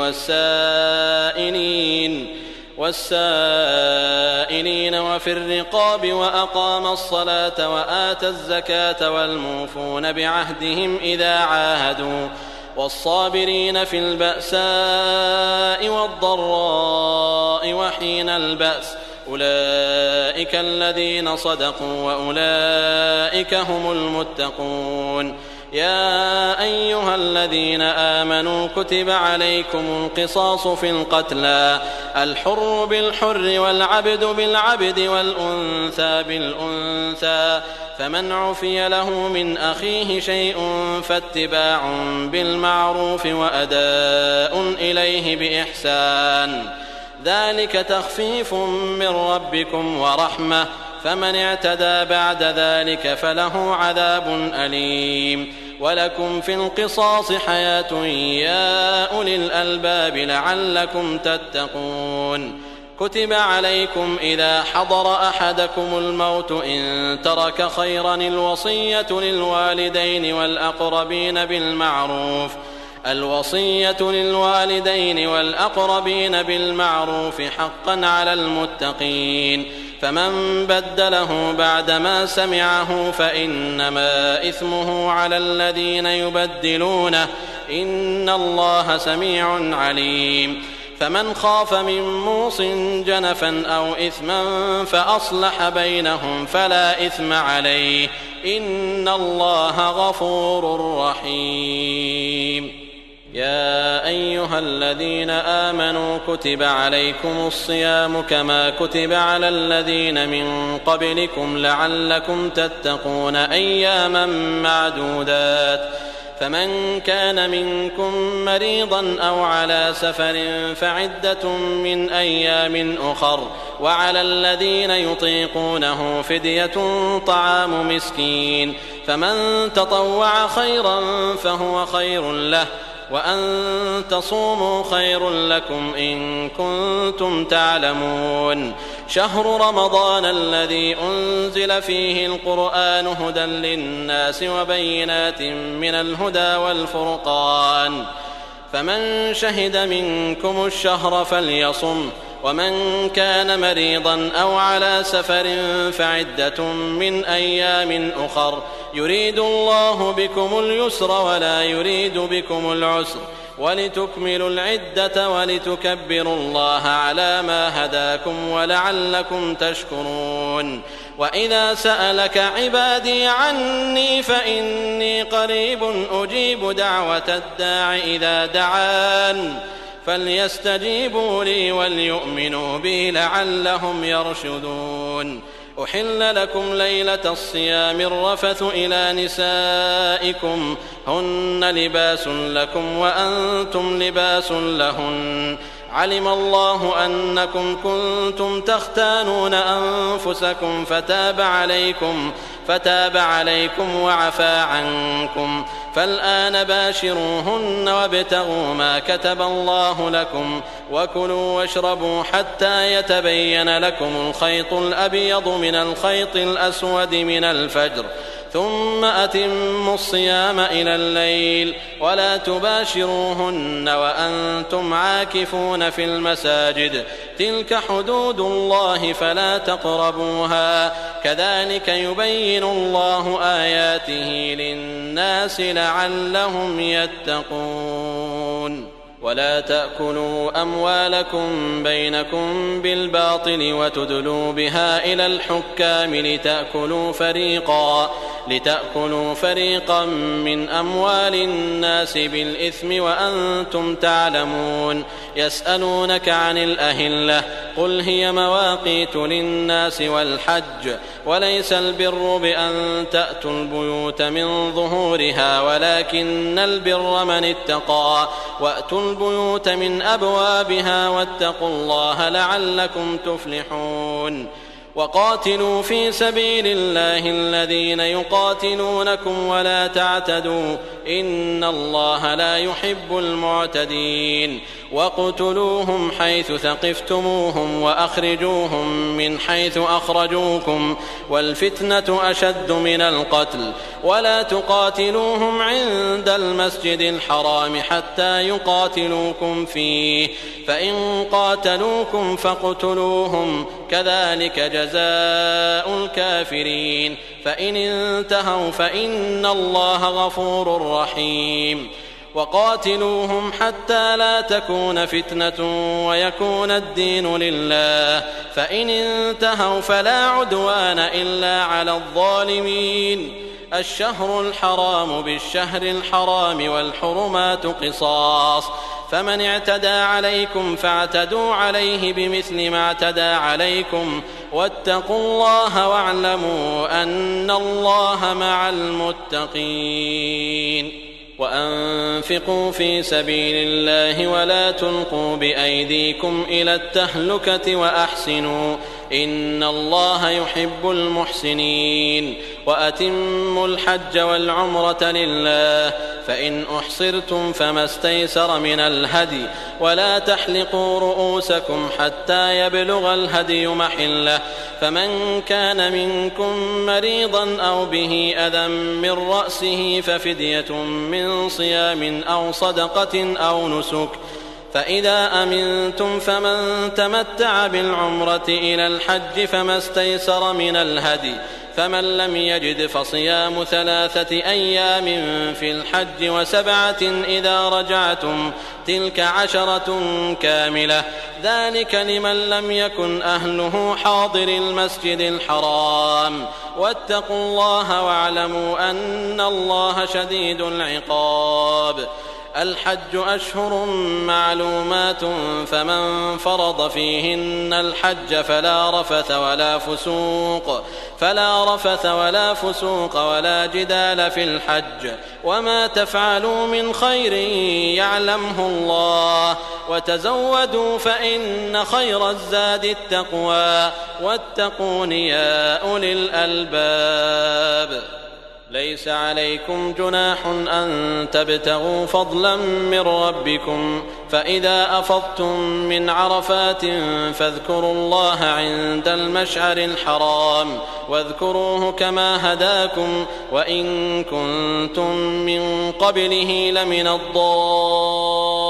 [SPEAKER 3] والسائلين وفي الرقاب وأقام الصلاة وآتى الزكاة والموفون بعهدهم إذا عاهدوا والصابرين في البأساء والضراء وحين البأس أولئك الذين صدقوا وأولئك هم المتقون يا أيها الذين آمنوا كتب عليكم القصاص في القتلى الحر بالحر والعبد بالعبد والأنثى بالأنثى فمن عفي له من أخيه شيء فاتباع بالمعروف وأداء إليه بإحسان ذلك تخفيف من ربكم ورحمة فمن اعتدى بعد ذلك فله عذاب أليم ولكم في القصاص حياة يا أولي الألباب لعلكم تتقون كتب عليكم إذا حضر أحدكم الموت إن ترك خيرا الوصية للوالدين والأقربين بالمعروف حقا على المتقين فمن بدله بعدما سمعه فإنما إثمه على الذين يبدلونه إن الله سميع عليم فمن خاف من موص جنفا أو إثما فأصلح بينهم فلا إثم عليه إن الله غفور رحيم يا أيها الذين آمنوا كتب عليكم الصيام كما كتب على الذين من قبلكم لعلكم تتقون أياما معدودات فمن كان منكم مريضا أو على سفر فعدة من أيام أخر وعلى الذين يطيقونه فدية طعام مسكين فمن تطوع خيرا فهو خير له وأن تصوموا خير لكم إن كنتم تعلمون شهر رمضان الذي أنزل فيه القرآن هدى للناس وبينات من الهدى والفرقان فمن شهد منكم الشهر فليصم ومن كان مريضا أو على سفر فعدة من أيام أخر يريد الله بكم اليسر ولا يريد بكم العسر ولتكملوا العدة ولتكبروا الله على ما هداكم ولعلكم تشكرون وإذا سألك عبادي عني فإني قريب أجيب دعوة الداع إذا دعان فليستجيبوا لي وليؤمنوا بي لعلهم يرشدون أحل لكم ليلة الصيام الرفث إلى نسائكم هن لباس لكم وأنتم لباس لهن علم الله أنكم كنتم تختانون أنفسكم فتاب عليكم وعفى عنكم، فالآن باشروهن وابتغوا ما كتب الله لكم، وكلوا واشربوا حتى يتبين لكم الخيط الأبيض من الخيط الأسود من الفجر، ثم أتموا الصيام إلى الليل، ولا تباشروهن وأنتم عاكفون في المساجد، تلك حدود الله فلا تقربوها، كذلك يبين الله آياته للناس لعلهم يتقون. ولا تأكلوا أموالكم بينكم بالباطل وتدلوا بها إلى الحكام لتأكلوا فريقا من أموال الناس بالإثم وأنتم تعلمون. يسألونك عن الأهلة قل هي مواقيت للناس والحج، وليس البر بأن تأتوا البيوت من ظهورها، ولكن البر من اتقى، وأتوا البيوت من أبوابها، واتقوا الله لعلكم تفلحون. وقاتلوا في سبيل الله الذين يقاتلونكم ولا تعتدوا، إن الله لا يحب المعتدين. واقتلوهم حيث ثقفتموهم وأخرجوهم من حيث أخرجوكم، والفتنة أشد من القتل. ولا تقاتلوهم عند المسجد الحرام حتى يقاتلوكم فيه، فإن قاتلوكم فاقتلوهم، كذلك جزاء الكافرين. فإن انتهوا فإن الله غفور رحيم. وقاتلوهم حتى لا تكون فتنة ويكون الدين لله، فإن انتهوا فلا عدوان إلا على الظالمين. الشهر الحرام بالشهر الحرام والحرمات قصاص، فمن اعتدى عليكم فاعتدوا عليه بمثل ما اعتدى عليكم، واتقوا الله واعلموا أن الله مع المتقين. وأنفقوا في سبيل الله ولا تلقوا بأيديكم إلى التهلكة وأحسنوا، إن الله يحب المحسنين. وأتموا الحج والعمرة لله، فإن أحصرتم فما استيسر من الهدي، ولا تحلقوا رؤوسكم حتى يبلغ الهدي محله، فمن كان منكم مريضا أو به أذى من رأسه ففدية من صيام أو صدقة أو نسك، فإذا أمنتم فمن تمتع بالعمرة إلى الحج فما استيسر من الهدي، فمن لم يجد فصيام 3 أيام في الحج و7 إذا رجعتم، تلك 10 كاملة، ذلك لمن لم يكن أهله حاضر المسجد الحرام. واتقوا الله واعلموا أن الله شديد العقاب. الحج أشهر معلومات، فمن فرض فيهن الحج فلا رفث ولا فسوق ولا جدال في الحج، وما تفعلوا من خير يعلمه الله، وتزودوا فإن خير الزاد التقوى، واتقون يا أولي الألباب. ليس عليكم جناح أن تبتغوا فضلا من ربكم، فإذا أفضتم من عرفات فاذكروا الله عند المشعر الحرام، واذكروه كما هداكم، وإن كنتم من قبله لمن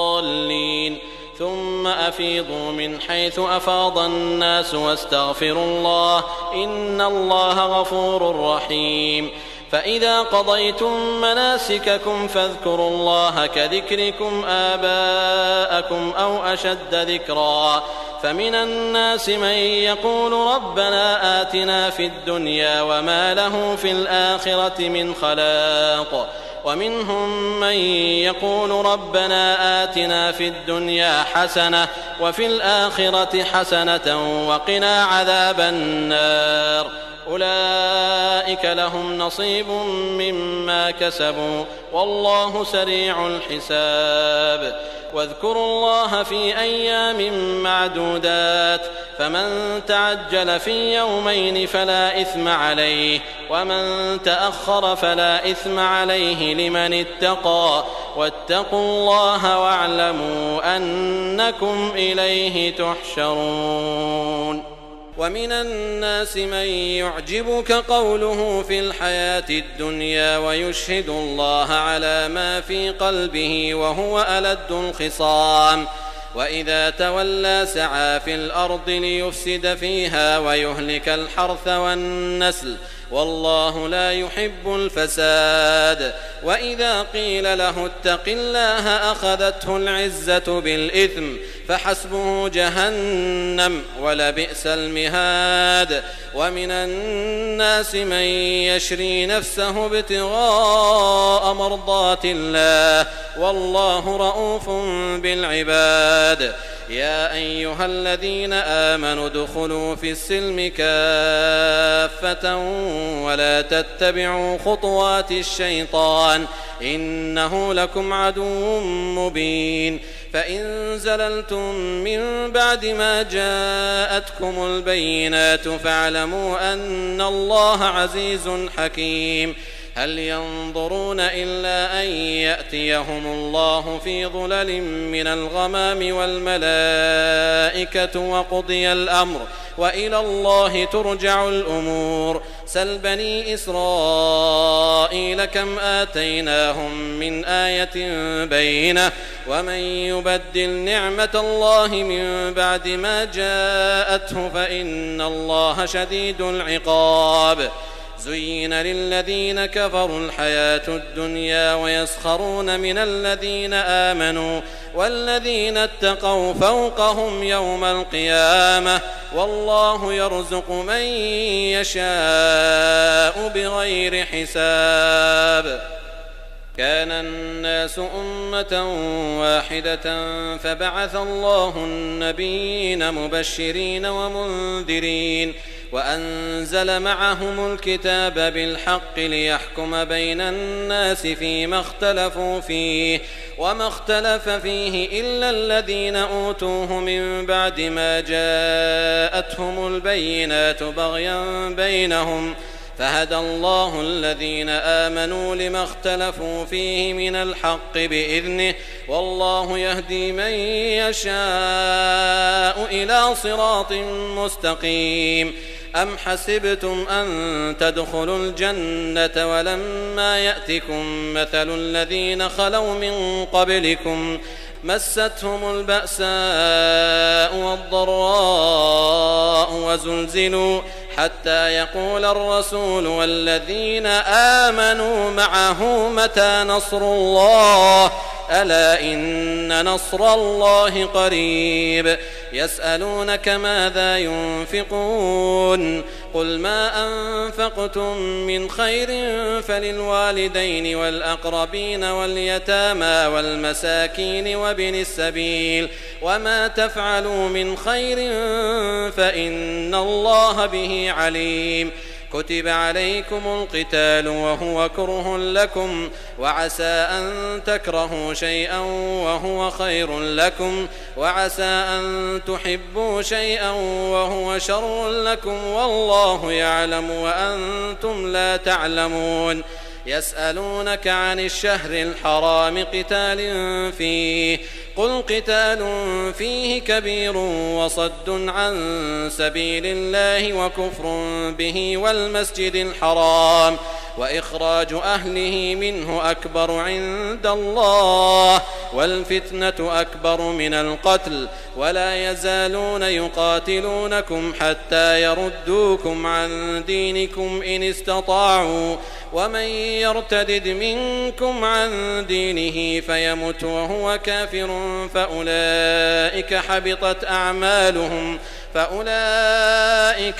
[SPEAKER 3] الضالين. ثم أفيضوا من حيث أفاض الناس واستغفروا الله، إن الله غفور رحيم. فإذا قضيتم مناسككم فاذكروا الله كذكركم آباءكم أو أشد ذكرا، فمن الناس من يقول ربنا آتنا في الدنيا وما له في الآخرة من خلاق، ومنهم من يقول ربنا آتنا في الدنيا حسنة وفي الآخرة حسنة وقنا عذاب النار. أولئك لهم نصيب مما كسبوا والله سريع الحساب. واذكروا الله في أيام معدودات فمن تعجل في يومين فلا إثم عليه ومن تأخر فلا إثم عليه لمن اتقى واتقوا الله واعلموا أنكم إليه تحشرون. ومن الناس من يعجبك قوله في الحياة الدنيا ويشهد الله على ما في قلبه وهو ألد الخصام وإذا تولى سعى في الأرض ليفسد فيها ويهلك الحرث والنسل والله لا يحب الفساد. وإذا قيل له اتق الله أخذته العزة بالإثم فحسبه جهنم ولبئس المهاد. ومن الناس من يشري نفسه ابتغاء مرضات الله والله رؤوف بالعباد. يا أيها الذين آمنوا ادخلوا في السلم كافة ولا تتبعوا خطوات الشيطان إنه لكم عدو مبين. فإن زللتم من بعد ما جاءتكم البينات فاعلموا أن الله عزيز حكيم. هل ينظرون إلا أن يأتيهم الله في ظلل من الغمام والملائكة وقضي الأمر وإلى الله ترجع الأمور. سل بني إسرائيل كم آتيناهم من آية بينة ومن يبدل نعمة الله من بعد ما جاءته فإن الله شديد العقاب. زين للذين كفروا الحياة الدنيا ويسخرون من الذين آمنوا والذين اتقوا فوقهم يوم القيامة والله يرزق من يشاء بغير حساب. كان الناس أمة واحدة فبعث الله النبيين مبشرين ومنذرين وأنزل معهم الكتاب بالحق ليحكم بين الناس فيما اختلفوا فيه وما اختلف فيه إلا الذين أوتوه من بعد ما جاءتهم البينات بغيا بينهم فهدى الله الذين آمنوا لما اختلفوا فيه من الحق بإذنه والله يهدي من يشاء إلى صراط مستقيم. أم حسبتم أن تدخلوا الجنة ولما يأتكم مثل الذين خلوا من قبلكم مستهم البأساء والضراء وزلزلوا حتى يقول الرسول والذين آمنوا معه متى نصر الله ألا إن نصر الله قريب. يسألونك ماذا ينفقون قل ما أنفقتم من خير فللوالدين والأقربين واليتامى والمساكين وابن السبيل وما تفعلوا من خير فإن الله به عليم. كتب عليكم القتال وهو كره لكم وعسى أن تكرهوا شيئا وهو خير لكم وعسى أن تحبوا شيئا وهو شر لكم والله يعلم وأنتم لا تعلمون. يسألونك عن الشهر الحرام قتال فيه قل قتال فيه كبير وصد عن سبيل الله وكفر به والمسجد الحرام وإخراج أهله منه أكبر عند الله والفتنة أكبر من القتل ولا يزالون يقاتلونكم حتى يردوكم عن دينكم إن استطاعوا ومن يرتدد منكم عن دينه فيمت وهو كافر فأولئك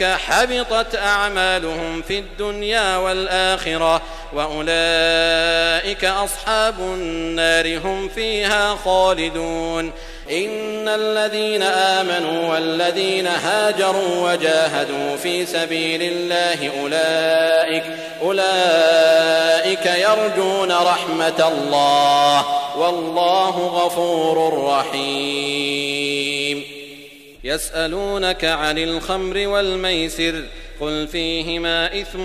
[SPEAKER 3] حبطت أعمالهم في الدنيا والآخرة وأولئك أصحاب النار هم فيها خالدون. إن الذين آمنوا والذين هاجروا وجاهدوا في سبيل الله أولئك يرجون رحمة الله والله غفور رحيم. يسألونك عن الخمر والميسر قل فيهما إثم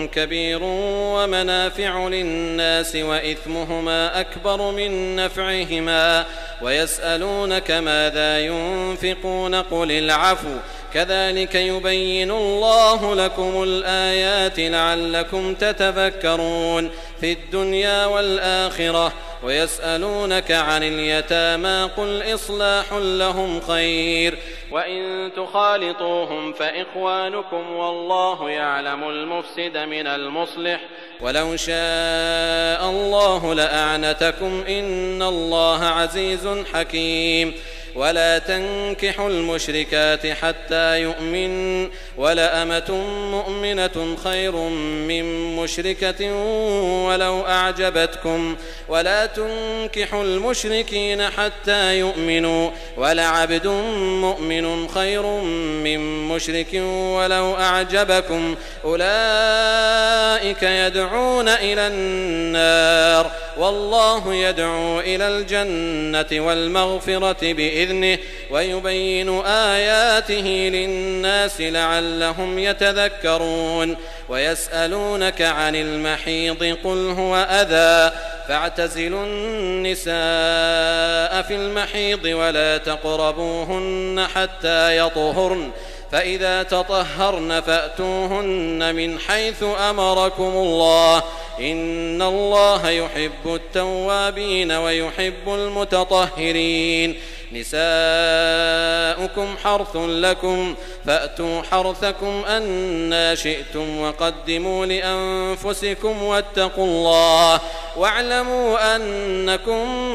[SPEAKER 3] كبير ومنافع للناس وإثمهما أكبر من نفعهما ويسألونك ماذا ينفقون قل العفو كذلك يبين الله لكم الآيات لعلكم تتفكرون في الدنيا والآخرة. ويسألونك عن اليتامى قل إصلاح لهم خير وإن تخالطوهم فإخوانكم والله يعلم المفسد من المصلح ولو شاء الله لأعنتكم إن الله عزيز حكيم. ولا تنكحوا المشركات حتى يؤمن ولأمة مؤمنة خير من مشركة ولو أعجبتكم ولا تنكحوا المشركين حتى يؤمنوا ولعبد مؤمن خير من مشرك ولو أعجبكم أولئك يدعون إلى النار والله يدعو إلى الجنة والمغفرة بإذنه ويبين آياته للناس لعلهم يتذكرون. ويسألونك عن المحيض قل هو أذى فاعتزلوا النساء في المحيض ولا تقربوهن حتى يطهرن فإذا تطهرن فأتوهن من حيث أمركم الله إن الله يحب التوابين ويحب المتطهرين. نساؤكم حرث لكم فأتوا حرثكم أنى شئتم وقدموا لأنفسكم واتقوا الله واعلموا أنكم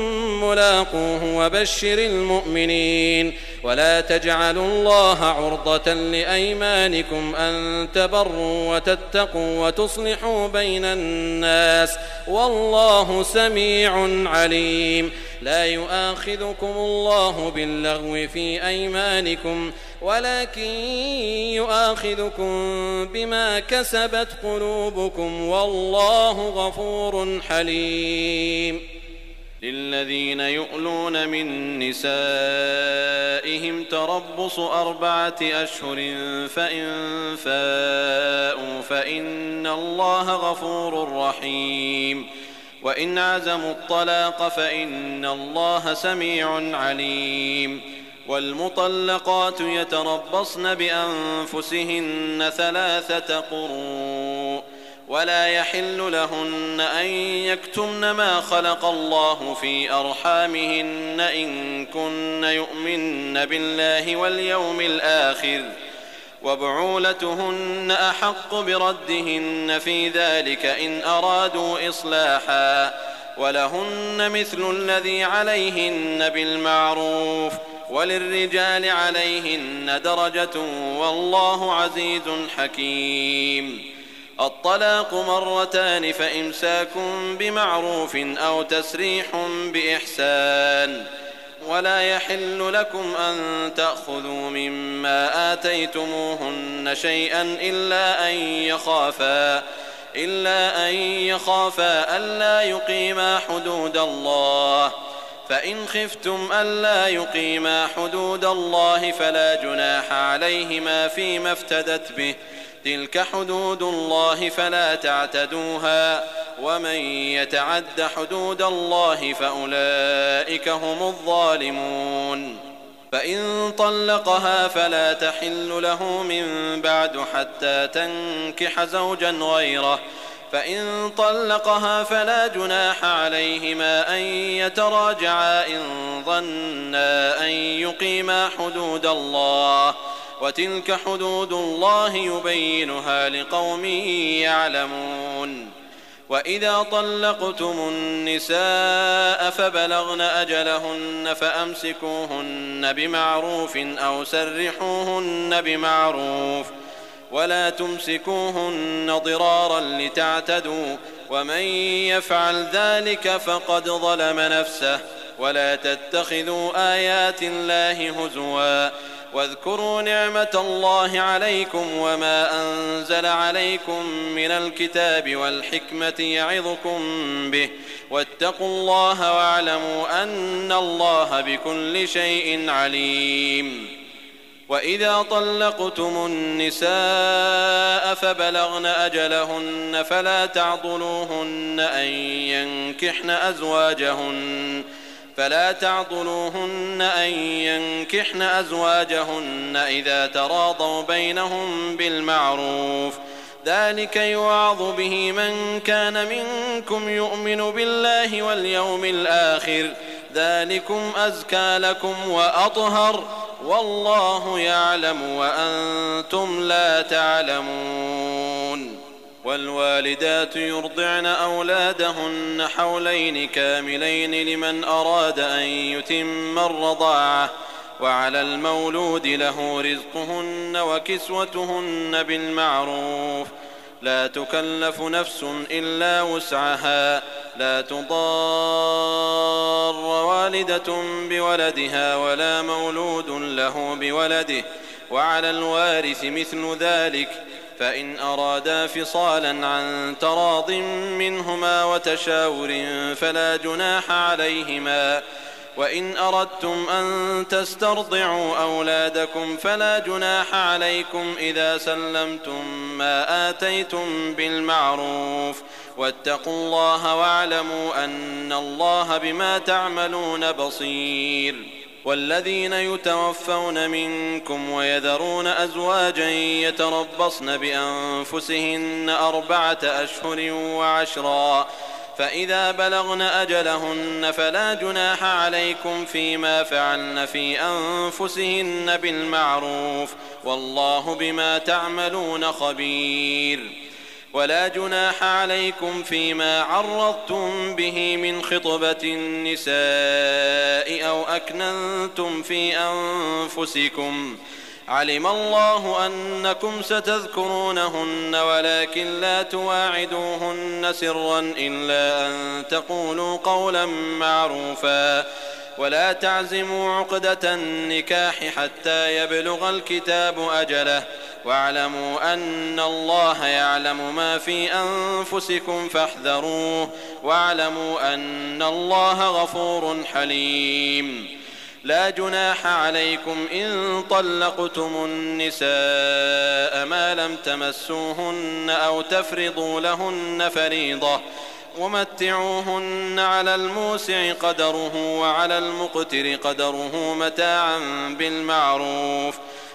[SPEAKER 3] ملاقوه وبشر المؤمنين. ولا تجعلوا الله عرضة لأيمانكم أن تبروا وتتقوا وتصلحوا بين الناس والله سميع عليم. لا يؤاخذكم الله باللغو في أيمانكم ولكن يؤاخذكم بما كسبت قلوبكم والله غفور حليم. للذين يؤلون من نسائهم تربص 4 أشهر فإن فاءوا فإن الله غفور رحيم. وإن عزموا الطلاق فإن الله سميع عليم. والمطلقات يتربصن بأنفسهن 3 قروء ولا يحل لهن أن يكتمن ما خلق الله في أرحامهن إن كن يؤمن بالله واليوم الآخر وبعولتهن أحق بردهن في ذلك إن أرادوا إصلاحا ولهن مثل الذي عليهن بالمعروف وللرجال عليهن درجة والله عزيز حكيم. الطلاق 2 فإمساك بمعروف أو تسريح بإحسان. ولا يحل لكم أن تأخذوا مما آتيتموهن شيئا إلا أن يخافا ألا يقيما حدود الله فإن خفتم ألا يقيما حدود الله فلا جناح عليهما فيما افتدت به تلك حدود الله فلا تعتدوها ومن يتعد حدود الله فأولئك هم الظالمون. فإن طلقها فلا تحل له من بعد حتى تنكح زوجا غيره فإن طلقها فلا جناح عليهما أن يتراجعا إن ظنا أن يقيما حدود الله وتلك حدود الله يبينها لقوم يعلمون. وإذا طلقتم النساء فبلغن أجلهن فأمسكوهن بمعروف أو سرحوهن بمعروف ولا تمسكوهن ضرارا لتعتدوا ومن يفعل ذلك فقد ظلم نفسه. ولا تتخذوا آيات الله هزوا واذكروا نعمة الله عليكم وما أنزل عليكم من الكتاب والحكمة يعظكم به واتقوا الله واعلموا أن الله بكل شيء عليم. وإذا طلقتم النساء فبلغن أجلهن فلا تعضلوهن أن ينكحن أزواجهن إذا تراضوا بينهم بالمعروف، ذلك يوعظ به من كان منكم يؤمن بالله واليوم الآخر، ذلكم أزكى لكم وأطهر، والله يعلم وأنتم لا تعلمون. والوالدات يرضعن أولادهن حولين كاملين لمن أراد أن يتم الرضاعة، وعلى المولود له رزقهن وكسوتهن بالمعروف، لا تكلف نفس إلا وسعها، لا تضار والدة بولدها ولا مولود له بولده، وعلى الوارث مثل ذلك، فإن أرادا فصالا عن تراض منهما وتشاور فلا جناح عليهما. وإن أردتم أن تسترضعوا أولادكم فلا جناح عليكم إذا سلمتم ما آتيتم بالمعروف، واتقوا الله واعلموا أن الله بما تعملون بصير. والذين يتوفون منكم ويذرون أزواجا يتربصن بأنفسهن 4 أشهر وعشرا، فإذا بلغن أجلهن فلا جناح عليكم فيما فعلن في أنفسهن بالمعروف، والله بما تعملون خبير. ولا جناح عليكم فيما عرضتم به من خطبة النساء أو أكننتم في أنفسكم، علم الله أنكم ستذكرونهن ولكن لا تواعدوهن سرا إلا أن تقولوا قولا معروفا، ولا تعزموا عقدة النكاح حتى يبلغ الكتاب أجله، واعلموا أن الله يعلم ما في أنفسكم فاحذروه، واعلموا أن الله غفور حليم. لا جناح عليكم إن طلقتم النساء ما لم تمسوهن أو تفرضوا لهن فريضة، ومتعوهن على الموسع قدره وعلى المقتر قدره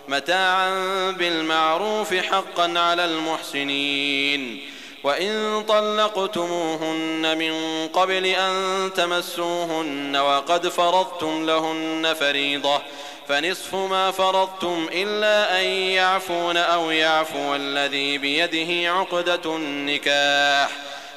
[SPEAKER 3] متاعا بالمعروف حقا على المحسنين. وإن طلقتموهن من قبل أن تمسوهن وقد فرضتم لهن فريضة فنصف ما فرضتم إلا أن يعفون أو يعفو الذي بيده عقدة النكاح،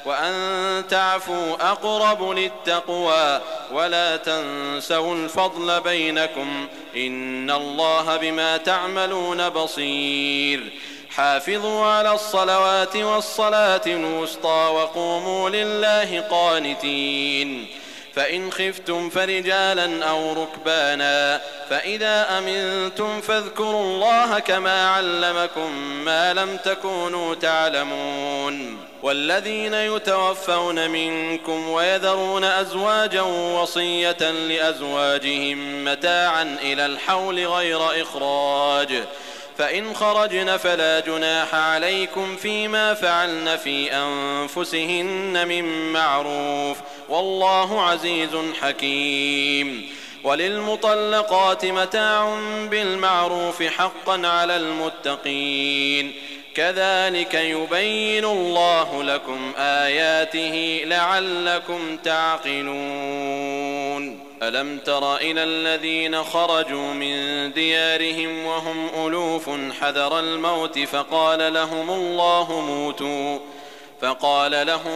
[SPEAKER 3] وأن تعفوا أقرب للتقوى، ولا تنسوا الفضل بينكم، إن الله بما تعملون بصير. حافظوا على الصلوات والصلاة الوسطى وقوموا لله قانتين. فإن خفتم فرجالا أو ركبانا، فإذا أمنتم فاذكروا الله كما علمكم ما لم تكونوا تعلمون. والذين يتوفون منكم ويذرون أزواجا وصية لأزواجهم متاعا إلى الحول غير إخراج، فإن خرجن فلا جناح عليكم فيما فعلن في أنفسهن من معروف، والله عزيز حكيم. وللمطلقات متاع بالمعروف حقا على المتقين، كذلك يبين الله لكم آياته لعلكم تعقلون. ألم تر إلى الذين خرجوا من ديارهم وهم ألوف حذر الموت فقال لهم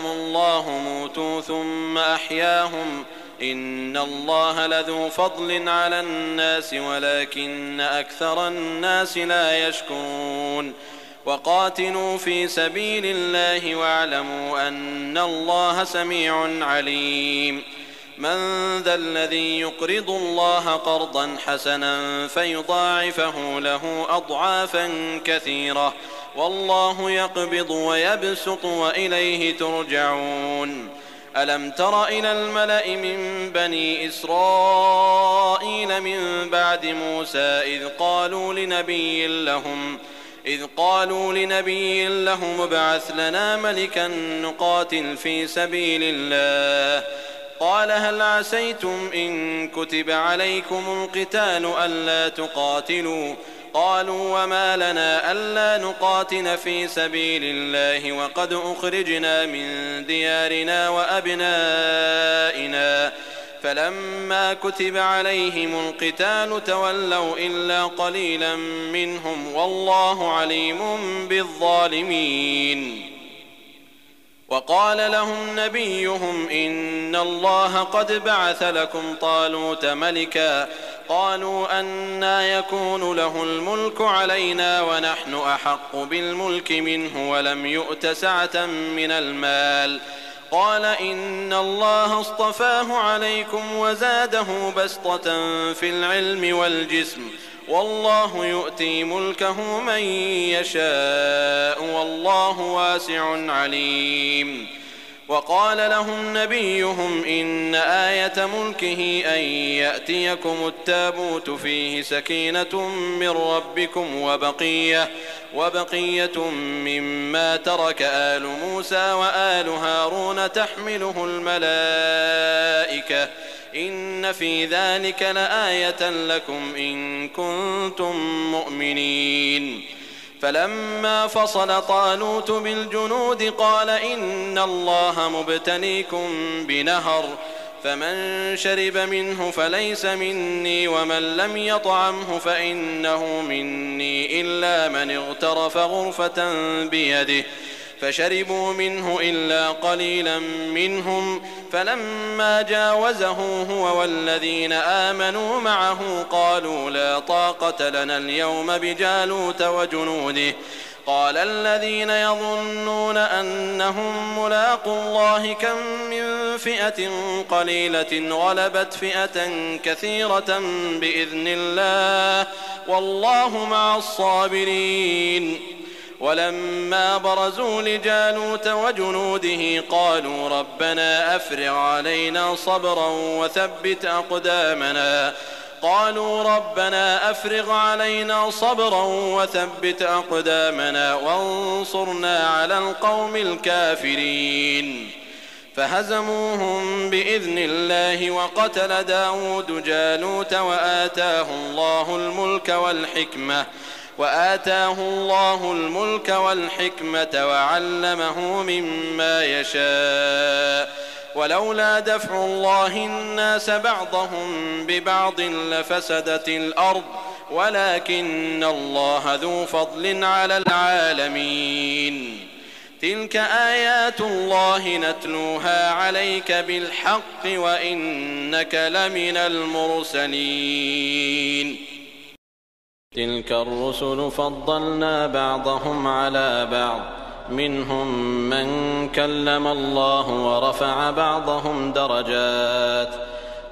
[SPEAKER 3] الله موتوا ثم أحياهم، إن الله لذو فضل على الناس ولكن أكثر الناس لا يشكرون. وقاتلوا في سبيل الله واعلموا أن الله سميع عليم. من ذا الذي يقرض الله قرضا حسنا فيضاعفه له أضعافا كثيرة والله يقبض ويبسط وإليه ترجعون. ألم تر إلى الملأ من بني إسرائيل من بعد موسى إذ قالوا لنبي لهم ابعث لنا ملكا نقاتل في سبيل الله قال هل عسيتم إن كتب عليكم القتال ألا تقاتلوا قالوا وما لنا ألا نقاتل في سبيل الله وقد أخرجنا من ديارنا وأبنائنا فلما كتب عليهم القتال تولوا إلا قليلا منهم والله عليم بالظالمين. وقال لهم نبيهم إن الله قد بعث لكم طالوت ملكا قالوا أنى يكون له الملك علينا ونحن أحق بالملك منه ولم يؤت سعة من المال قال إن الله اصطفاه عليكم وزاده بسطة في العلم والجسم والله يؤتي ملكه من يشاء والله واسع عليم. وقال لهم نبيهم إن آية ملكه أن يأتيكم التابوت فيه سكينة من ربكم وبقية مما ترك آل موسى وآل هارون تحمله الملائكة إن في ذلك لآية لكم إن كنتم مؤمنين. فلما فصل طالوت بالجنود قال إن الله مبتليكم بنهر فمن شرب منه فليس مني ومن لم يطعمه فإنه مني إلا من اغترف غرفة بيده فشربوا منه إلا قليلا منهم فلما جاوزه هو والذين آمنوا معه قالوا لا طاقة لنا اليوم بجالوت وجنوده قال الذين يظنون أنهم ملاقو الله كم من فئة قليلة غلبت فئة كثيرة بإذن الله والله مع الصابرين. ولما برزوا لجالوت وجنوده قالوا ربنا أفرغ علينا صبرا وثبت أقدامنا وانصرنا على القوم الكافرين فهزموهم بإذن الله وقتل داود جالوت وآتاه الله الملك والحكمة وعلمه مما يشاء ولولا دفع الله الناس بعضهم ببعض لفسدت الأرض ولكن الله ذو فضل على العالمين. تلك آيات الله نتلوها عليك بالحق وإنك لمن المرسلين.
[SPEAKER 4] تلك الرسل فضلنا بعضهم على بعض منهم من كلم الله ورفع بعضهم درجات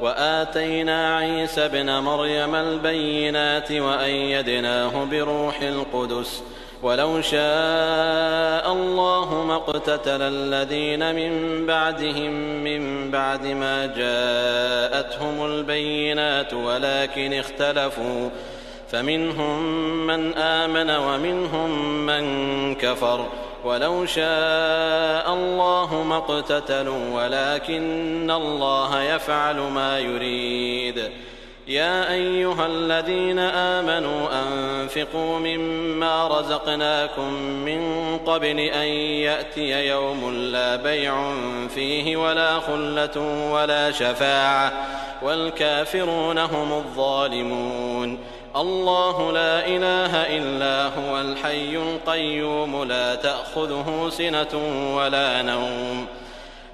[SPEAKER 4] وآتينا عيسى ابن مريم البينات وأيدناه بروح القدس ولو شاء الله ما اقتتل الذين من بعدهم من بعد ما جاءتهم البينات ولكن اختلفوا فمنهم من آمن ومنهم من كفر ولو شاء الله ما اقتتلوا ولكن الله يفعل ما يريد. يا أيها الذين آمنوا أنفقوا مما رزقناكم من قبل أن يأتي يوم لا بيع فيه ولا خلة ولا شفاعة والكافرون هم الظالمون. الله لا إله إلا هو الحي القيوم لا تأخذه سنة ولا نوم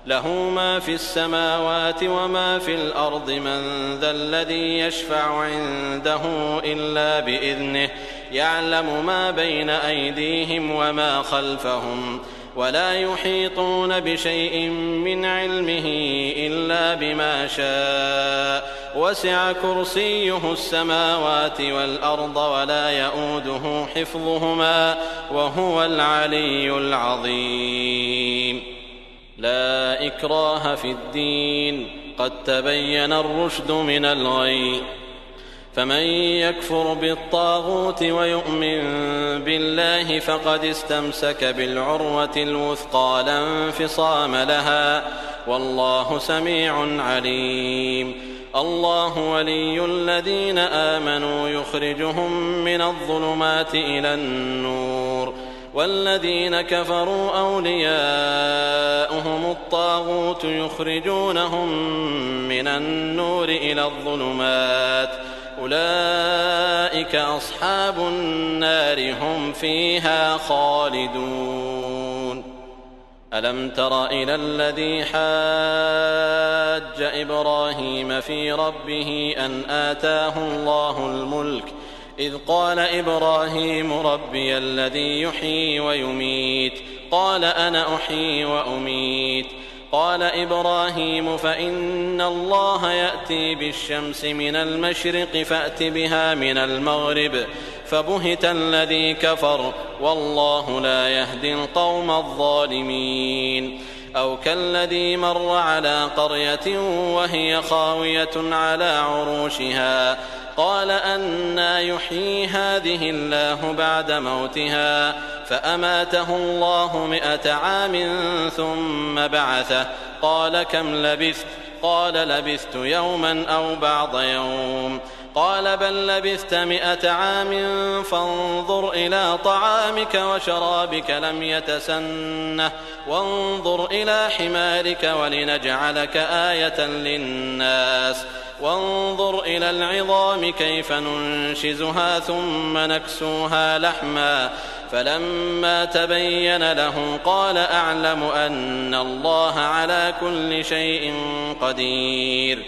[SPEAKER 4] له ما في السماوات وما في الأرض من ذا الذي يشفع عنده إلا بإذنه
[SPEAKER 3] يعلم ما بين أيديهم وما خلفهم ولا يحيطون بشيء من علمه إلا بما شاء وسع كرسيه السماوات والأرض ولا يئوده حفظهما وهو العلي العظيم. لا إكراه في الدين قد تبين الرشد من الغي فمن يكفر بالطاغوت ويؤمن بالله فقد استمسك بالعروة الوثقى لا انفصام لها والله سميع عليم. الله ولي الذين آمنوا يخرجهم من الظلمات إلى النور والذين كفروا أولياؤهم الطاغوت يخرجونهم من النور إلى الظلمات أولئك أصحاب النار هم فيها خالدون. ألم تر إلى الذي حاج إبراهيم في ربه أن آتاه الله الملك إذ قال إبراهيم ربي الذي يحيي ويميت قال أنا أحيي وأميت قال إبراهيم فإن الله يأتي بالشمس من المشرق فأت بها من المغرب فبهت الذي كفر والله لا يهدي القوم الظالمين. أو كالذي مر على قرية وهي خاوية على عروشها قال أنى يحيي هذه الله بعد موتها فأماته الله 100 عام ثم بعثه قال كم لبثت قال لبثت يوما أو بعض يوم قال بل لبثت 100 عام فانظر إلى طعامك وشرابك لم يتسنه وانظر إلى حمارك ولنجعلك آية للناس وانظر إلى العظام كيف ننشزها ثم نكسوها لحما فلما تبين له قال أعلم أن الله على كل شيء قدير.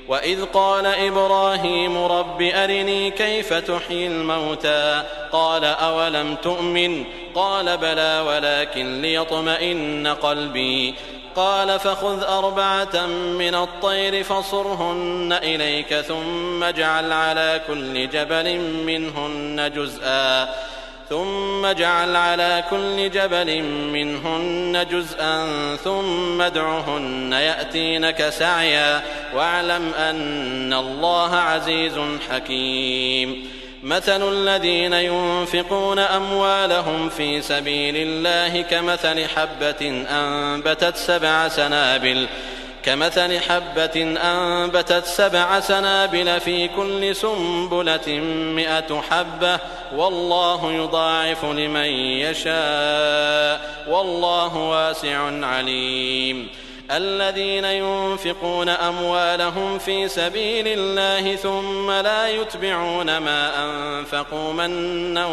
[SPEAKER 3] وإذ قال إبراهيم رب أرني كيف تحيي الموتى قال أولم تؤمن قال بلى ولكن ليطمئن قلبي قال فخذ 4 من الطير فصرهن إليك ثم اجعل على كل جبل منهن جزءا ثم ادعهن يأتينك سعيا واعلم أن الله عزيز حكيم. مثل الذين ينفقون أموالهم في سبيل الله كمثل حبة أنبتت 7 سنابل في كل سنبلة 100 حبة والله يضاعف لمن يشاء والله واسع عليم. الذين ينفقون أموالهم في سبيل الله ثم لا يتبعون ما أنفقوا منا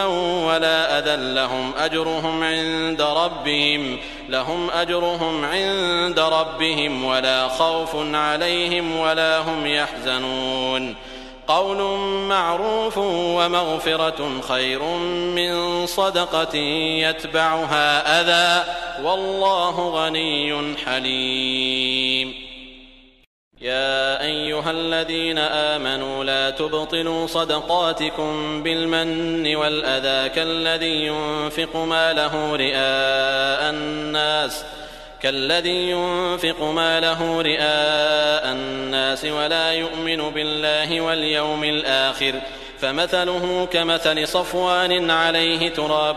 [SPEAKER 3] ولا أذى لهم أجرهم عند ربهم ولا خوف عليهم ولا هم يحزنون. قول معروف ومغفرة خير من صدقة يتبعها أذى والله غني حليم. يا أيها الذين آمنوا لا تبطلوا صدقاتكم بالمن والأذى كالذي ينفق ماله رئاء الناس ولا يؤمن بالله واليوم الآخر فمثله كمثل صفوان عليه تراب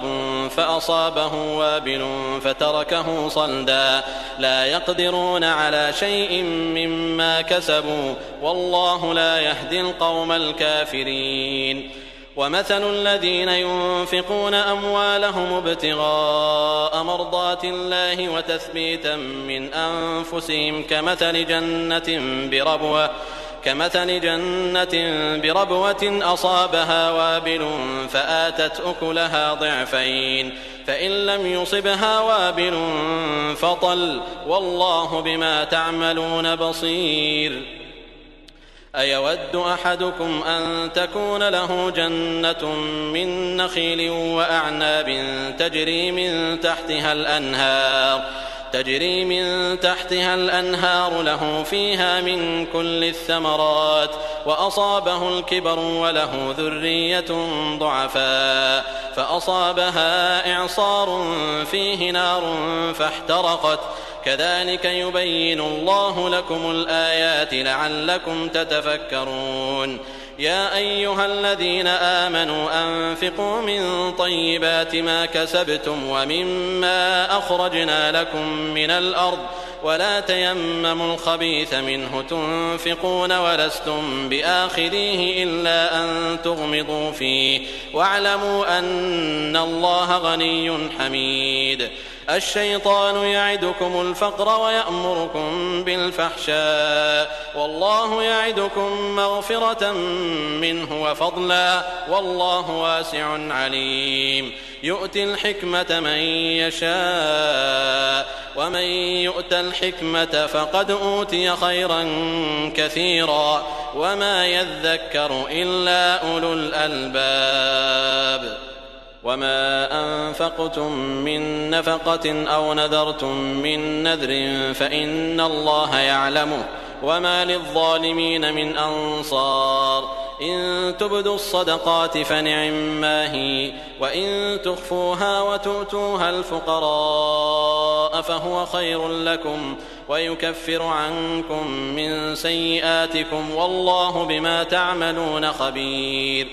[SPEAKER 3] فأصابه وابل فتركه صلدا لا يقدرون على شيء مما كسبوا والله لا يهدي القوم الكافرين. ومثل الذين ينفقون أموالهم ابتغاء مرضات الله وتثبيتا من أنفسهم كمثل جنة بربوة أصابها وابل فآتت أكلها ضعفين فإن لم يصبها وابل فطل والله بما تعملون بصير. أيود أحدكم أن تكون له جنة من نخيل وأعناب تجري من تحتها الأنهار له فيها من كل الثمرات وأصابه الكبر وله ذرية ضعفاء فأصابها إعصار فيه نار فاحترقت كذلك يبين الله لكم الآيات لعلكم تتفكرون يا أيها الذين آمنوا أنفقوا من طيبات ما كسبتم ومما أخرجنا لكم من الأرض ولا تيمموا الخبيث منه تنفقون ولستم بآخذيه إلا أن تغمضوا فيه واعلموا أن الله غني حميد الشيطان يعدكم الفقر ويأمركم بالفحشاء والله يعدكم مغفرة منه وفضلا والله واسع عليم يؤتي الحكمة من يشاء ومن يؤت الحكمة فقد أوتي خيرا كثيرا وما يذكر إلا أولو الألباب وما أنفقتم من نفقة أو نذرتم من نذر فإن الله يعلمه وما للظالمين من أنصار إن تبدوا الصدقات فنعما هي وإن تخفوها وتؤتوها الفقراء فهو خير لكم ويكفر عنكم من سيئاتكم والله بما تعملون خبير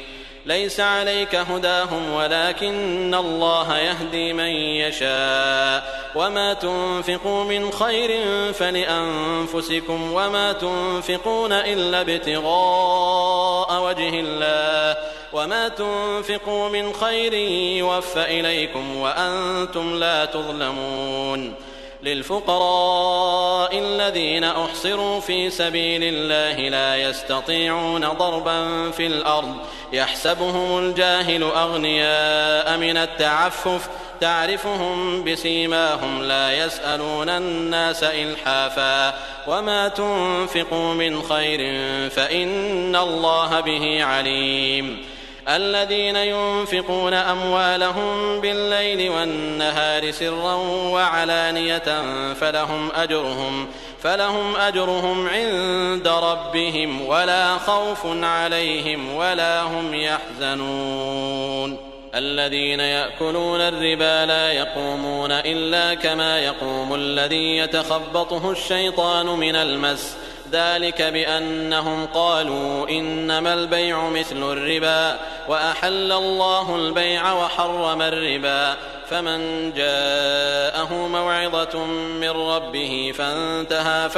[SPEAKER 3] ليس عليك هداهم ولكن الله يهدي من يشاء وما تنفقوا من خير فلأنفسكم وما تنفقون إلا ابتغاء وجه الله وما تنفقوا من خير يوفى إليكم وأنتم لا تظلمون للفقراء الذين أحصروا في سبيل الله لا يستطيعون ضربا في الأرض يحسبهم الجاهل أغنياء من التعفف تعرفهم بسيماهم لا يسألون الناس إلحافا وما تنفقوا من خير فإن الله به عليم الذين ينفقون أموالهم بالليل والنهار سرا وعلانية فلهم أجرهم عند ربهم ولا خوف عليهم ولا هم يحزنون الذين يأكلون الربا لا يقومون إلا كما يقوم الذي يتخبطه الشيطان من المس ذلك بأنهم قالوا إنما البيع مثل الربا وأحل الله البيع وحرم الربا فمن جاءه موعظة من ربه فانتهى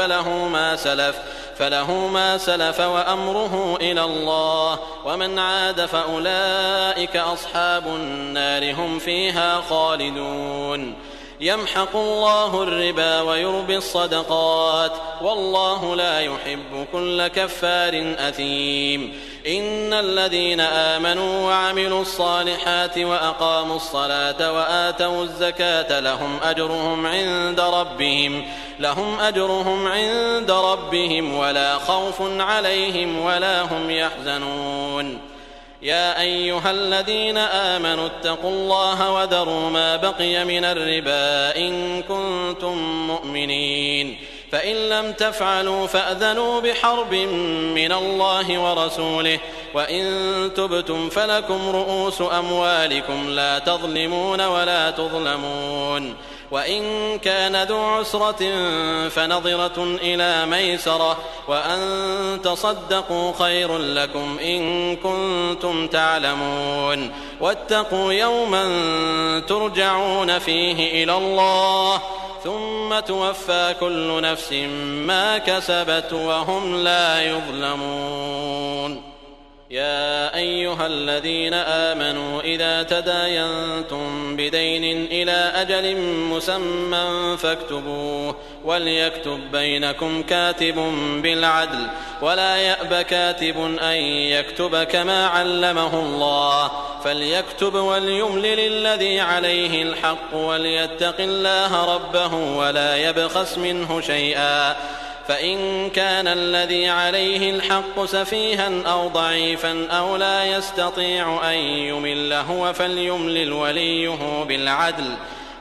[SPEAKER 3] فله ما سلف وأمره إلى الله ومن عاد فأولئك أصحاب النار هم فيها خالدون يمحق الله الربا ويربي الصدقات والله لا يحب كل كفار أثيم إن الذين آمنوا وعملوا الصالحات وأقاموا الصلاة وآتوا الزكاة لهم أجرهم عند ربهم ولا خوف عليهم ولا هم يحزنون يا أيها الذين آمنوا اتقوا الله وذروا ما بقي من الربا إن كنتم مؤمنين فإن لم تفعلوا فأذنوا بحرب من الله ورسوله وإن تبتم فلكم رؤوس أموالكم لا تظلمون ولا تظلمون وإن كان ذو عسرة فنظرة إلى ميسرة وأن تصدقوا خير لكم إن كنتم تعلمون واتقوا يوما ترجعون فيه إلى الله ثم توفى كل نفس ما كسبت وهم لا يظلمون يا أيها الذين آمنوا إذا تداينتم بدين إلى أجل مسمى فاكتبوه وليكتب بينكم كاتب بالعدل ولا يأب كاتب أن يكتب كما علمه الله فليكتب وليملل الذي عليه الحق وليتق الله ربه ولا يبخس منه شيئا فإن كان الذي عليه الحق سفيها أو ضعيفا أو لا يستطيع أن يمل هو فليملل وليه بالعدل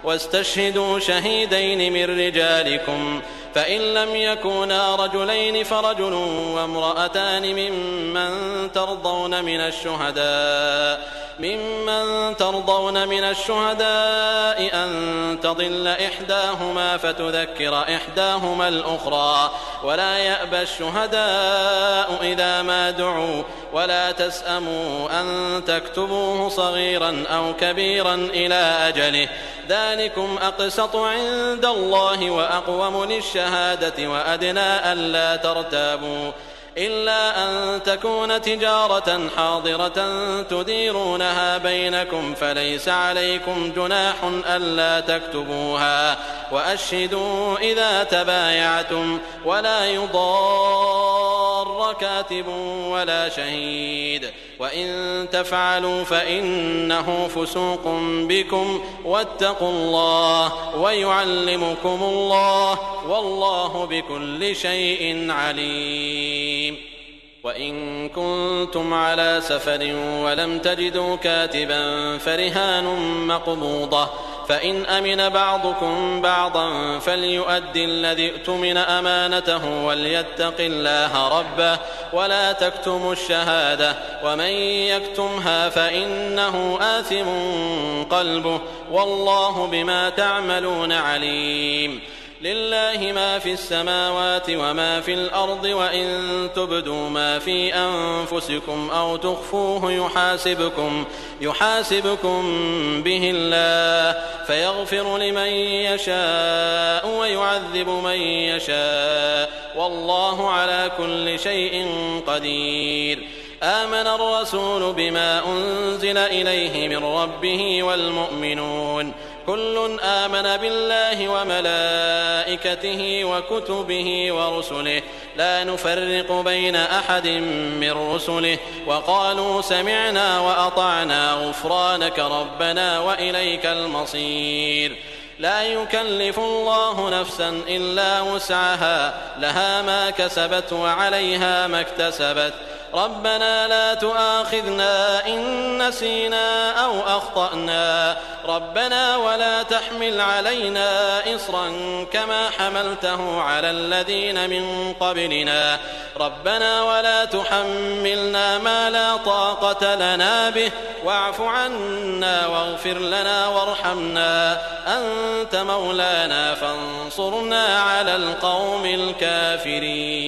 [SPEAKER 3] واستشهدوا شهيدين من رجالكم فإن لم يكونا رجلين فرجل وامرأتان ممن ترضون من الشهداء أن تضل إحداهما فتذكر إحداهما الأخرى ولا يأبى الشهداء إذا ما دعوا ولا تسأموا أن تكتبوه صغيرا أو كبيرا إلى أجله ذلكم أقسط عند الله وأقوم للشهادة وأدنى ألا ترتابوا إلا أن تكون تجارة حاضرة تديرونها بينكم فليس عليكم جناح ألا تكتبوها وأشهدوا إذا تبايعتم ولا يضار كاتب ولا شهيد وإن تفعلوا فإنه فسوق بكم واتقوا الله ويعلمكم الله والله بكل شيء عليم. وإن كنتم على سفر ولم تجدوا كاتبا فرهان مقبوضة فإن أمن بعضكم بعضا فليؤدي الذي اؤتمن أمانته وليتق الله ربه ولا تكتموا الشهادة ومن يكتمها فإنه آثم قلبه والله بما تعملون عليم. لله ما في السماوات وما في الأرض وإن تبدوا ما في أنفسكم أو تخفوه يحاسبكم به الله فيغفر لمن يشاء ويعذب من يشاء والله على كل شيء قدير. آمن الرسول بما أنزل إليه من ربه والمؤمنون كل آمن بالله وملائكته وكتبه ورسله لا نفرق بين أحد من رسله وقالوا سمعنا وأطعنا غفرانك ربنا وإليك المصير. لا يكلف الله نفسا إلا وسعها لها ما كسبت وعليها ما اكتسبت ربنا لا تؤاخذنا إن نسينا أو أخطأنا ربنا ولا تحمل علينا إصرا كما حملته على الذين من قبلنا ربنا ولا تحملنا ما لا طاقة لنا به واعف عنا واغفر لنا وارحمنا أنت مولانا فانصرنا على القوم الكافرين.